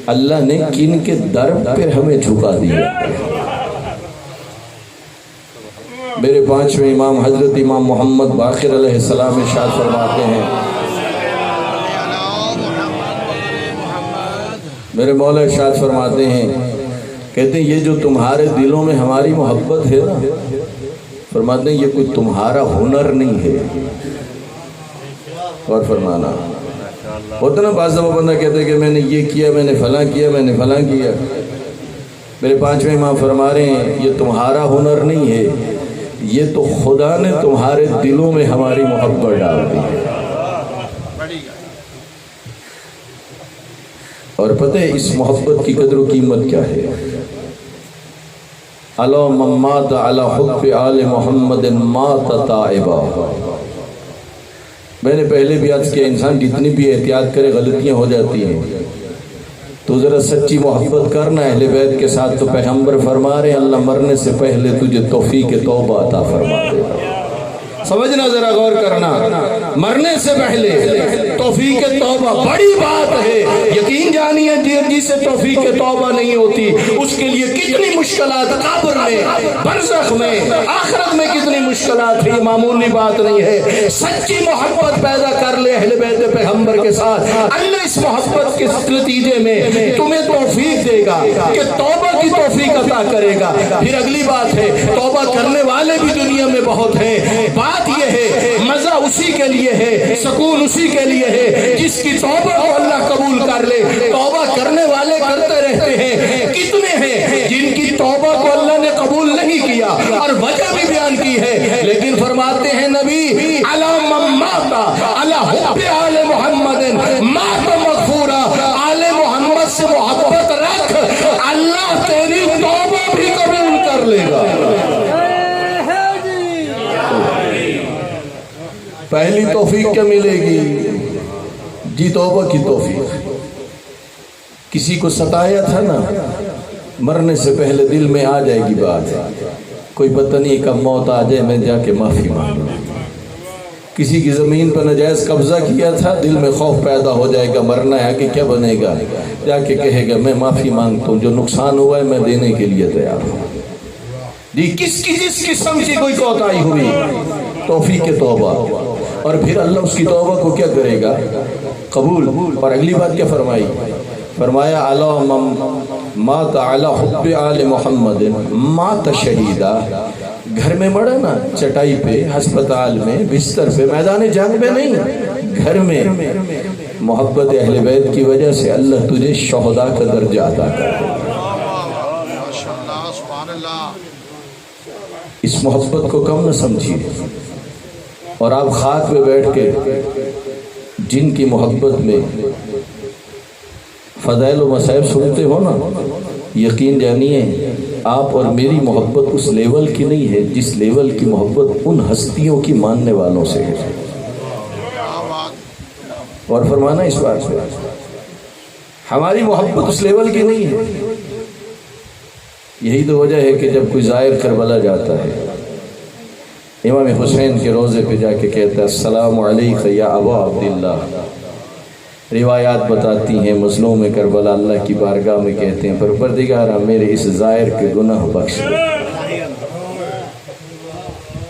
اللہ نے کن کے در پر ہمیں جھکا دیا۔ میرے پانچویں امام حضرت امام محمد باقر علیہ السلام ارشاد فرماتے ہیں، میرے مولا ارشاد فرماتے ہیں، کہتے ہیں یہ جو تمہارے دلوں میں ہماری محبت ہے نا، فرماتے ہیں یہ کوئی تمہارا ہنر نہیں ہے، اور فرمانا ہوتا نا بعض دفعہ بندہ کہتا ہے کہ میں نے یہ کیا، میں نے فلاں کیا، میں نے فلاں کیا. میرے پانچویں امام فرما رہے ہیں یہ تمہارا ہنر نہیں ہے، یہ تو خدا نے تمہارے دلوں میں ہماری محبت ڈال دی ہے. اور پتہ ہے اس محبت کی قدر و قیمت کیا ہے؟ الا من مات علی حب آل محمد مات تائبا. میں نے پہلے بھی عرض کیا انسان جتنی بھی احتیاط کرے غلطیاں ہو جاتی ہیں. تو ذرا سچی محبت کرنا اہل بیت کے ساتھ. تو پیغمبر فرما رہے اللہ مرنے سے پہلے تجھے توفیق توبہ عطا فرما دے گا. سمجھنا ذرا غور کرنا، مرنے سے پہلے توفیق توبہ بڑی بات ہے. یقین جانیے جس سے توفیق توبہ نہیں ہوتی اس کے لیے کتنی مشکلات قبر میں، برزخ میں، آخرت میں کتنی مشکلات ہے. یہ معمولی بات نہیں ہے. سچی محبت پیدا کر لے اہل بیت پیغمبر کے ساتھ، اللہ اس محبت کے نتیجے میں تمہیں توفیق دے گا کہ توبہ کی توفیق عطا کرے گا. پھر اگلی بات ہے توبہ کرنے والے بھی دنیا میں بہت ہیں. بات یہ ہے مزہ اسی کے لیے ہے، سکون اسی کے لیے ہے جس کی توبہ کو اللہ قبول کر لے. توبہ کرنے والے کرتے رہتے ہیں. کتنے ہیں جن کی توبہ کو اللہ نے قبول نہیں کیا اور وجہ بھی بیان کی ہے، لیکن فرماتے ہیں نبی علی من مات علی حب آل محمد مات مغفورا. آل محمد سے محبت رکھ، اللہ تیری توبہ بھی قبول کر لے گا. پہلی توفیق کیا ملے گی؟ جی توبہ کی توفیق. کسی کو ستایا تھا نا، مرنے سے پہلے دل میں آ جائے گی بات کوئی پتہ نہیں کب موت آ جائے میں جا کے معافی مانگوں. کسی کی زمین پر ناجائز قبضہ کیا تھا، دل میں خوف پیدا ہو جائے گا مرنا ہے کہ کیا بنے گا، جا کے کہے گا میں معافی مانگتا ہوں، جو نقصان ہوا ہے میں دینے کے لیے تیار ہوں. جی جس قسم کی کوئی کوتاہی ہوئی توفیق توبہ، اور پھر اللہ اس کی توبہ کو کیا کرے گا؟ قبول. اور اگلی بات کیا فرمائی؟ فرمایا الا من مات علی حب آل محمد مات شہیدا. گھر میں مڑا نا، چٹائی پہ، ہسپتال میں، بستر پہ، میدان جنگ میں نہیں، گھر میں محبت اہل بیت کی وجہ سے اللہ تجھے شہداء کا درجہ عطا کر دے. اس محبت کو کم نہ سمجھیے. اور آپ خاک میں بیٹھ کے جن کی محبت میں فضائل و مصائب سنتے ہو نا، یقین جانیے آپ اور میری محبت اس لیول کی نہیں ہے جس لیول کی محبت ان ہستیوں کی ماننے والوں سے ہے. اور فرمانا اس بات سے ہماری محبت اس لیول کی نہیں ہے. یہی تو وجہ ہے کہ جب کوئی زائر کربلا جاتا ہے امام حسین کے روزے پہ جا کے کہتا ہے السلام علیک یا ابا عبداللہ. روایات بتاتی ہیں مظلوم کربلا اللہ کی بارگاہ میں کہتے ہیں پروردگارا میرے اس زائر کے گناہ بخش دے.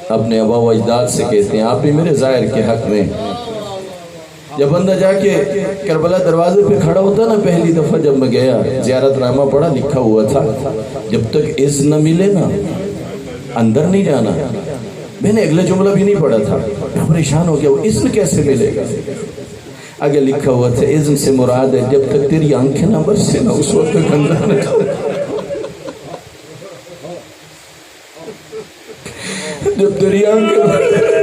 اپنے ابا و اجداد سے کہتے ہیں آپ بھی میرے زائر کے حق میں. جب بندہ جا کے کربلا دروازے پہ کھڑا ہوتا نا، پہلی دفعہ جب میں گیا زیارت نامہ پڑھا، لکھا ہوا تھا جب تک اذن نہ ملے نا اندر نہیں جانا. میں نے اگلا جملہ بھی نہیں پڑھا تھا، میں پریشان ہو گیا وہ اذن کیسے ملے گا. آگے لکھا ہوا تھا اذن سے مراد ہے جب تک تیری آنکھیں نہ برسے نا اس وقت تک اندر نہ جانا. جب تیری آنکھیں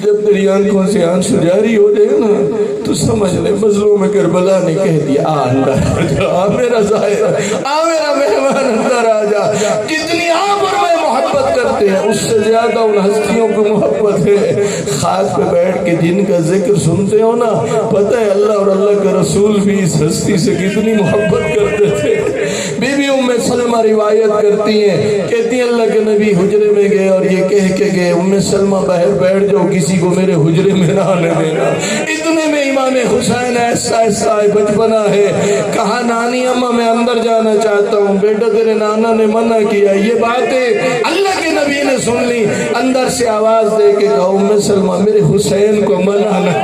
جب تیری آنکھوں سے آنسو جاری ہو جائے نا تو سمجھ لے مظلوم کربلا نے کہہ دیا آ اندر آ میرا ظاہر، آ میرا مہمان اندر آ جا. جتنی آپ اور میں محبت کرتے ہیں اس سے زیادہ ان ہستیوں کو محبت ہے. خاک پہ بیٹھ کے جن کا ذکر سنتے ہو نا، پتہ ہے اللہ اور اللہ کا رسول بھی اس ہستی سے کتنی محبت کرتے تھے. بی بی ام سلمہ روایت کرتی ہیں، کہتی ہیں اللہ کے نبی حجرے میں گئے اور یہ کہہ کے گئے ام سلمہ باہر بیٹھ جاؤ، کسی کو میرے حجرے میں نہ آنے دینا. اتنے میں امام حسین ایسا ایسا بچپنا ہے، کہا نانی اماں میں اندر جانا چاہتا ہوں. بیٹا تیرے نانا نے منع کیا. یہ باتیں اللہ کے نبی نے سن لی، اندر سے آواز دے کے کہا ام سلمہ میرے حسین کو منع نہ.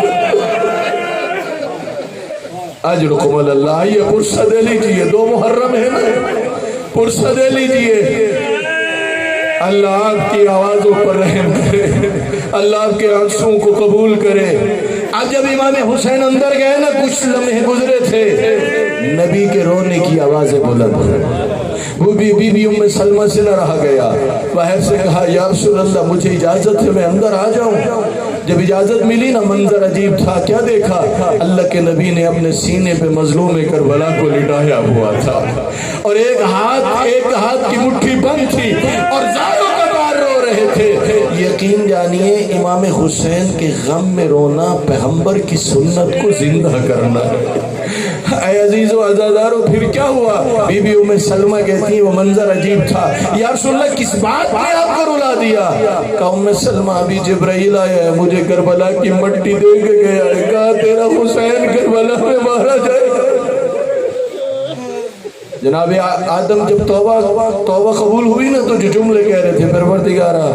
اجرکم اللہ. یہ پرسہ دے لیجئے، 2 محرم ہے نا، پرسہ دے لیجئے. اللہ آپ کی آوازوں پر رحم کرے، اللہ آپ کے آنسوں کو قبول کرے۔ اب جب امام حسین اندر گئے نا، کچھ لمحے گزرے تھے، نبی کے رونے کی آوازیں بلند ہوئے۔ وہ بی بی ام سلمہ سے نہ رہا گیا، باہر سے کہا یا رسول اللہ مجھے اجازت ہے میں اندر آ جاؤں؟ جب اجازت ملی نا، منظر عجیب تھا۔ کیا دیکھا؟ اللہ کے نبی نے اپنے سینے پہ مظلوم کربلا کو لٹایا ہوا تھا، اور ایک ہاتھ کی مٹھی بند تھی اور زاروں قطار رو رہے تھے۔ یقین جانیے امام حسین کے غم میں رونا پیغمبر کی سنت کو زندہ کرنا ہے۔ اے عزیز و عزادارو، پھر کیا ہوا؟ بی بی ام سلمہ کہتی ہیں وہ منظر عجیب تھا۔ یا رسول اللہ کس بات نے آپ کو رلا دیا؟ کہا ام سلمہ ابھی جبرائیل آیا ہے، مجھے کربلا کی مٹی دے کے گیا ہے، کہا تیرا حسین کربلا میں مارا جائے گا۔ جناب آدم جب توبہ قبول ہوئی نا، تو جو جملے کہہ رہے تھے، پروردگارا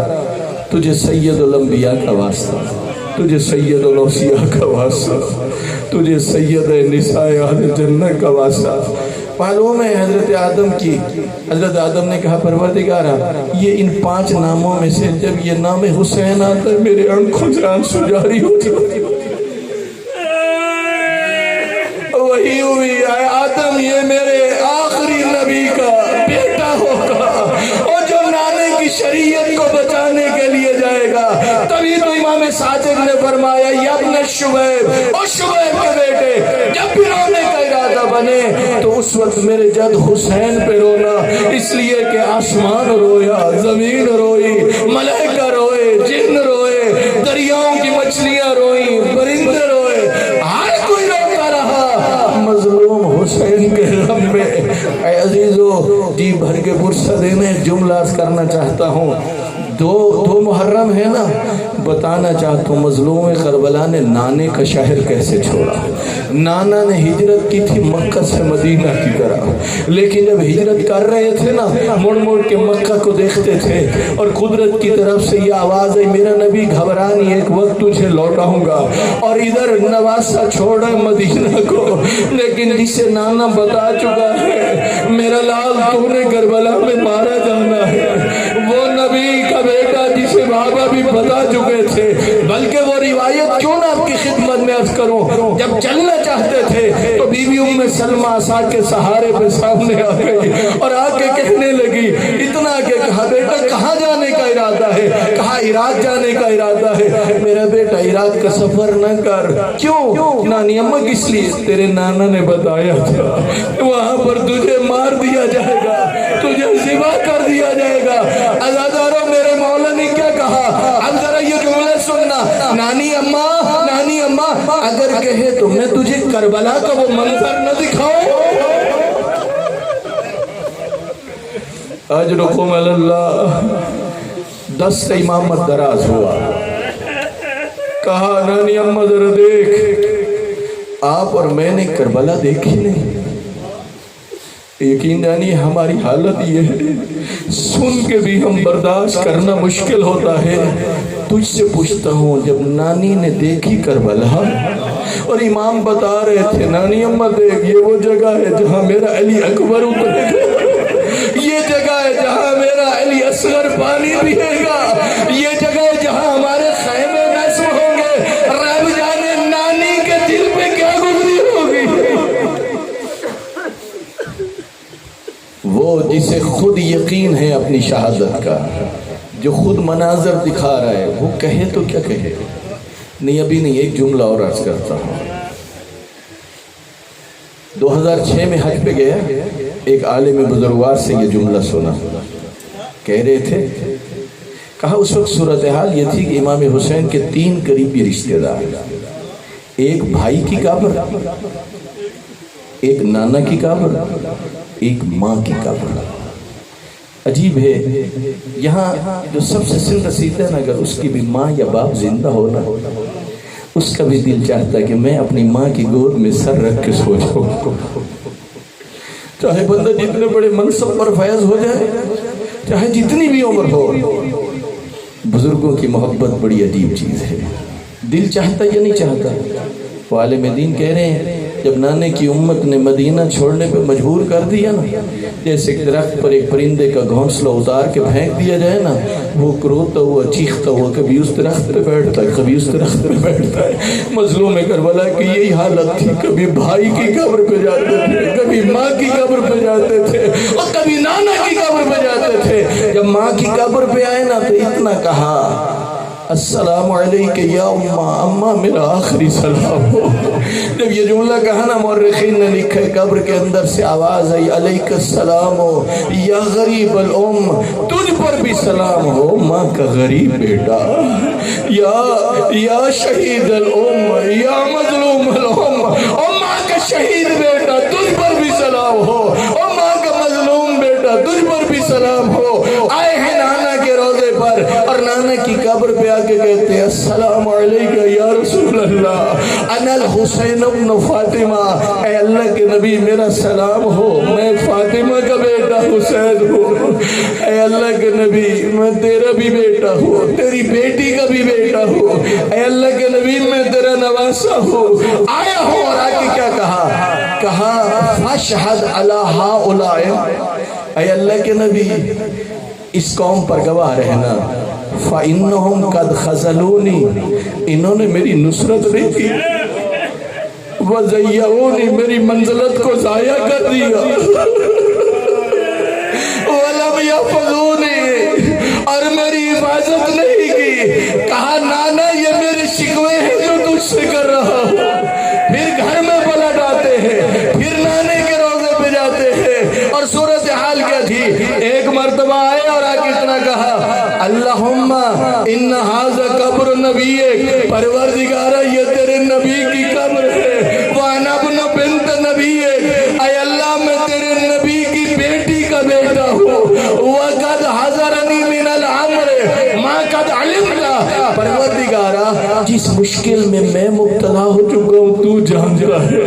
تجھے سید الانبیاء کا واسطہ، تجھے سید الاوصیاء کا واسطہ، تجھے سید نساء اہل جنت کا واسطہ۔ معلوم ہے حضرت آدم نے کہا پروردگارا یہ ان 5 ناموں میں سے جب یہ نام حسین آتا ہے میرے آنکھوں سے آنسو جاری ہوتی وہی ہوئی۔ اے آدم یہ میرے آخری نبی کا بیٹا ہوگا، اور جو نانے کی شریعت کو بچانے کے لیے جائے گا۔ تبھی تو امام صادق نے فرمایا یا ابن شعیب، اور شعیب کے بیٹے جب بھی رونے کا ارادہ بنے تو اس وقت میرے جد حسین پہ رونا، اس لیے کہ آسمان رویا، زمین روئی، ملائکہ روئے، جن روئے، دریاؤں کی مچھلیاں روئیں، پرندے روئے، ہر کوئی روتا رہا مظلوم حسین کے غم میں۔ اے عزیزو، جی بھر کے پرسہ دینے جملہ کرنا چاہتا ہوں۔ دو محرم ہے نا، بتانا چاہتا ہوں مظلوم کربلا نے نانے کا شہر کیسے چھوڑا۔ نانا نے ہجرت کی تھی مکہ سے مدینہ کی طرف، لیکن جب ہجرت کر رہے تھے نا، مڑ مڑ کے مکہ کو دیکھتے تھے، اور قدرت کی طرف سے یہ آواز ہے میرا نبی گھبرانی ایک وقت تجھے لوٹاؤں گا، اور ادھر نواسا چھوڑا مدینہ کو، لیکن جسے نانا بتا چکا ہے میرا لال تو نے کربلا میں مارا جانا ہے، وہ نبی کا بیٹا جسے بابا بھی بتا چکے تھے۔ بلکہ وہ روایت کیوں نہ آپ کی خدمت میں عرض کروں، جب چلنا چاہتے تھے تو بی بی ام سلمہ عصا کے سہارے پہ سامنے آ گئی اور آ کے کہنے لگی، اتنا کہ کہا بیٹا کہاں جانے کا ارادہ ہے؟ کہا عراق جانے کا ارادہ ہے۔ میرا بیٹا عراق کا سفر نہ کر۔ کیوں؟ نانی اماں کس لیے؟ تیرے نانا نے بتایا تھا وہاں پر تجھے مار دیا جائے گا، تجھے ذبح کر دیا جائے گا۔ عزادارو میرے مولا نے کیا کہا؟ اب ذرا یہ جملے سننا، نانی اماں اگر کہے تو میں تجھے کربلا کا وہ منظر نہ دکھاؤں؟ اجرکم اللہ۔ دست امامت دراز ہوا، کہا نانی اماں ذرا دیکھ، آپ اور میں نے کربلا دیکھی نہیں۔ یقین جانیے ہماری حالت یہ ہے، سن کے بھی ہم برداشت کرنا مشکل ہوتا ہے۔ تجھ سے پوچھتا ہوں، جب نانی نے دیکھی کربلا اور امام بتا رہے تھے نانی اماں دیکھ یہ وہ جگہ ہے جہاں میرا علی اکبر اترے گا، یہ جگہ ہے جہاں میرا علی اصغر پانی پیے گا، یہ جگہ ہے جہاں ہمارے خیمے نصب ہوں گے، رب جانے نانی کے دل پہ کیا گزری ہوگی۔ وہ جسے خود یقین ہے اپنی شہادت کا، جو خود مناظر دکھا رہا ہے، وہ کہے تو کیا کہے؟ نہیں ابھی نہیں، ایک جملہ اور عرض کرتا ہوں۔ 2006 میں حج پہ گیا، ایک عالم بزرگوار سے یہ جملہ سنا، کہہ رہے تھے، کہا اس وقت صورتحال یہ تھی کہ امام حسین کے 3 قریبی رشتہ دار، ایک بھائی کی قبر، ایک نانا کی قبر، ایک ماں کی قبر۔ عجیب ہے، یہاں جو سب سے سن رسید ہے نا، اگر اس کی بھی ماں یا باپ زندہ ہونا، اس کا بھی دل چاہتا ہے کہ میں اپنی ماں کی گود میں سر رکھ کے سو جاؤں، چاہے بندہ جتنے بڑے منصب پر فیض ہو جائے، چاہے جتنی بھی عمر ہو۔ بزرگوں کی محبت بڑی عجیب چیز ہے، دل چاہتا یا نہیں چاہتا؟ وہ عالم دین کہہ رہے ہیں جب نانے کی امت نے مدینہ چھوڑنے پہ مجبور کر دیا نا، جیسے ایک درخت پر ایک پرندے کا گھونسلہ اتار کے پھینک دیا جائے نا، وہ روتا ہوا چیختا ہوا کبھی اس درخت پہ بیٹھتا ہے کبھی اس درخت پہ بیٹھتا ہے۔ مظلوم کربلا کی یہی حالت تھی، کبھی بھائی کی قبر پہ جاتے تھے، کبھی ماں کی قبر پہ جاتے تھے اور کبھی نانا کی قبر پہ جاتے تھے۔ جب ماں کی قبر پہ آئے نا تو اتنا کہا السلام علیکہ یا اماں، اماں میرا آخری سلام ہو۔ جب یہ جملہ کہا نا مورخین نے لکھا ہے قبر کے اندر سے آواز آئی علیک السلام ہو یا غریب الام، تجھ پر بھی سلام ہو ماں کا غریب بیٹا، یا شہید الام یا مظلوم الام، او ماں کا شہید بیٹا تجھ پر بھی سلام ہو، او ماں کا مظلوم بیٹا تجھ پر بھی سلام ہو۔ آئے ہیں نانا کے روضے پر اور نانا کی قبر پہ آ کے کہتے ہیں السلام علیکہ یا رسول اللہ، انا الحسین ابن فاطمہ، اے اللہ کے نبی میرا سلام ہو، میں فاطمہ کا بیٹا حسین ہوں۔ اے اللہ کے نبی میں تیرا بھی بیٹا ہوں، تیری بیٹی کا بھی بیٹا ہوں، اے اللہ کے نبی میں تیرا نواسا ہوں۔ آیا ہوں اور آ کے کیا کہا فاشہد علی ہؤلاء، اے اللہ کے نبی اس قوم پر گواہ رہنا، فَإِنَّهُمْ قَدْ خَذَلُونِي، انہوں نے میری نصرت نہیں کی، وَزَيَّعُونِي میری منزلت کو ضائع کر دیا، وَلَمْ يَحْفَظُونِي اور میری حفاظت نہیں کی۔ کہا نانا یہ میرے شکوے ہیں جو تجھ سے کر رہا ہوں۔ پھر گھر میں پلٹ آتے ہیں، پھر نانے کے روضے پہ جاتے ہیں اور صورتحال کیا تھی، ایک مرتبہ آئے اور آگے اتنا کہا اللہم ان ھذا قبر نبیک، پروردگارہ یہ تیرے نبی کی قبر ہے، وانا ابن بنت نبیک، اے اللہ میں تیرے نبی کی بیٹی کا بیٹا ہوں، وقد حضرنی من الامر ما قد علمنا، پروردگارہ جس مشکل میں مبتلا ہو چکا ہوں تو جانتا ہے،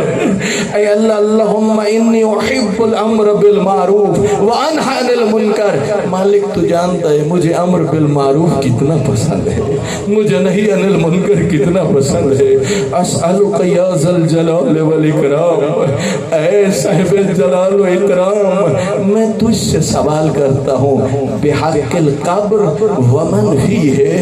اے اللہ اللہم انی احب الامر بالمعروف وانہی عن المنکر، مالک تو جانتا ہے مجھے امر بالمعروف کتنا پسند ہے، مجھے نہی عن المنکر کتنا پسند ہے۔ اسألک یا ذا الجلال والاکرام، اے صاحب جلال و اکرام میں تجھ سے سوال کرتا ہوں بحق القبر ومن فی ہے،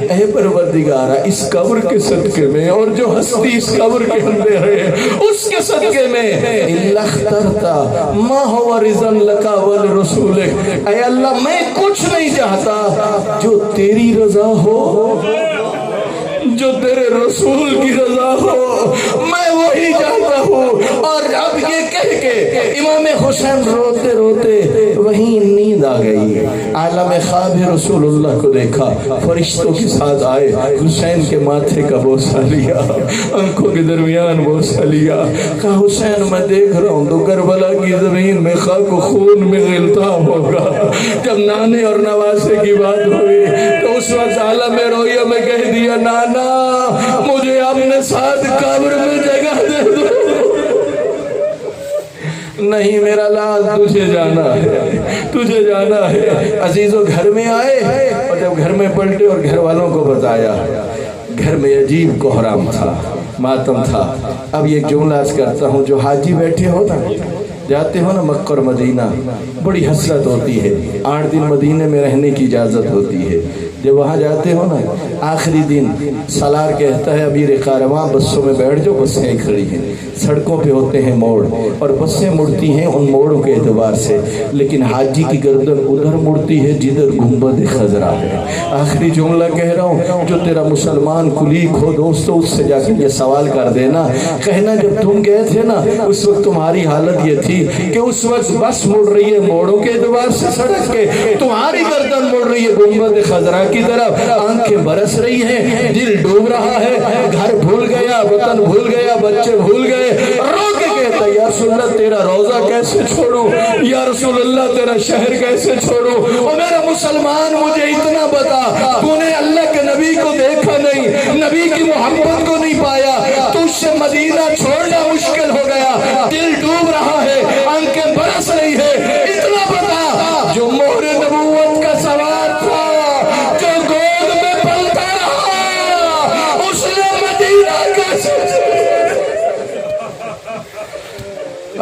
اے پروردگارہ اس قبر کے صدقے میں اور جو ہستی اس قبر کے اندر ہے اس کے صدقے میں الا اخترتا ما هو رضا لک ولرسولک، اے اللہ میں کچھ نہیں چاہتا جو تیری رضا ہو، جو تیرے رسول کی رضا ہو، میں وہی چاہتا ہوں۔ اور اب یہ کہہ کے امام حسین روتے روتے وہیں نیند آ گئی۔ عالم خواب رسول اللہ کو دیکھا، فرشتوں کے ساتھ آئے، حسین کے ماتھے کا بوسہ لیا، آنکھوں کے درمیان بوسہ لیا، کہا حسین میں دیکھ رہا ہوں تو کربلا کی زمین میں خاک و خون میں غلطاب ہوگا۔ جب نانے اور نواسے کی بات ہوئی تو اس وقت عالم رویہ میں کہہ دیا نانا مجھے اپنے ساتھ قبر میں جگہ دے دو، نہیں میرا لال تجھے جانا ہے، تجھے جانا ہے۔ عزیزو گھر میں آئے اور جب گھر میں پلٹے اور گھر والوں کو بتایا، گھر میں عجیب کوہرام تھا، ماتم تھا۔ اب یہ جملہ عرض کرتا ہوں، جو حاجی بیٹھے ہو نا، جاتے ہو نا مکہ اور مدینہ، بڑی حسرت ہوتی ہے، 8 دن مدینہ میں رہنے کی اجازت ہوتی ہے، جب وہاں جاتے ہو نا آخری دن سالار کہتا ہے امیر کارواں بسوں میں بیٹھ جاؤ، بسیں کھڑی ہیں، سڑکوں پہ ہوتے ہیں موڑ اور بسیں مڑتی ہیں ان موڑوں کے اعتبار سے، لیکن حاجی کی گردن ادھر مڑتی ہے جدھر گنبد خضرا ہے۔ آخری جملہ کہہ رہا ہوں، جو تیرا مسلمان کلیگ ہو دوستو اس سے جا کے یہ سوال کر دینا، کہنا جب تم گئے تھے نا اس وقت تمہاری حالت یہ تھی کہ اس وقت بس مڑ رہی ہے موڑوں کے اعتبار سے سڑک کے، تمہاری گردن مڑ رہی ہے گنبد خضرا کی طرف، آنکھیں برس رہی ہیں، دل ڈوب رہا ہے، گھر بھول گیا، وطن بھول گیا، بچے بھول گئے، رو کے کہتا یا رسول اللہ تیرا روزہ کیسے چھوڑوں، یا رسول اللہ تیرا شہر کیسے چھوڑوں، اور میرا مسلمان مجھے اتنا بتا، تو نے اللہ کے نبی کو دیکھا نہیں، نبی کی محبت کو نہیں پایا، تو اس سے مدینہ چھوڑنا مشکل ہو گیا، دل ڈوب رہا ہے، آنکھیں برس رہی ہے، اتنا بتا جو مہر نبوت کا سوار تھا، جو گود میں پلتا رہا، اس نے مدینہ کیسے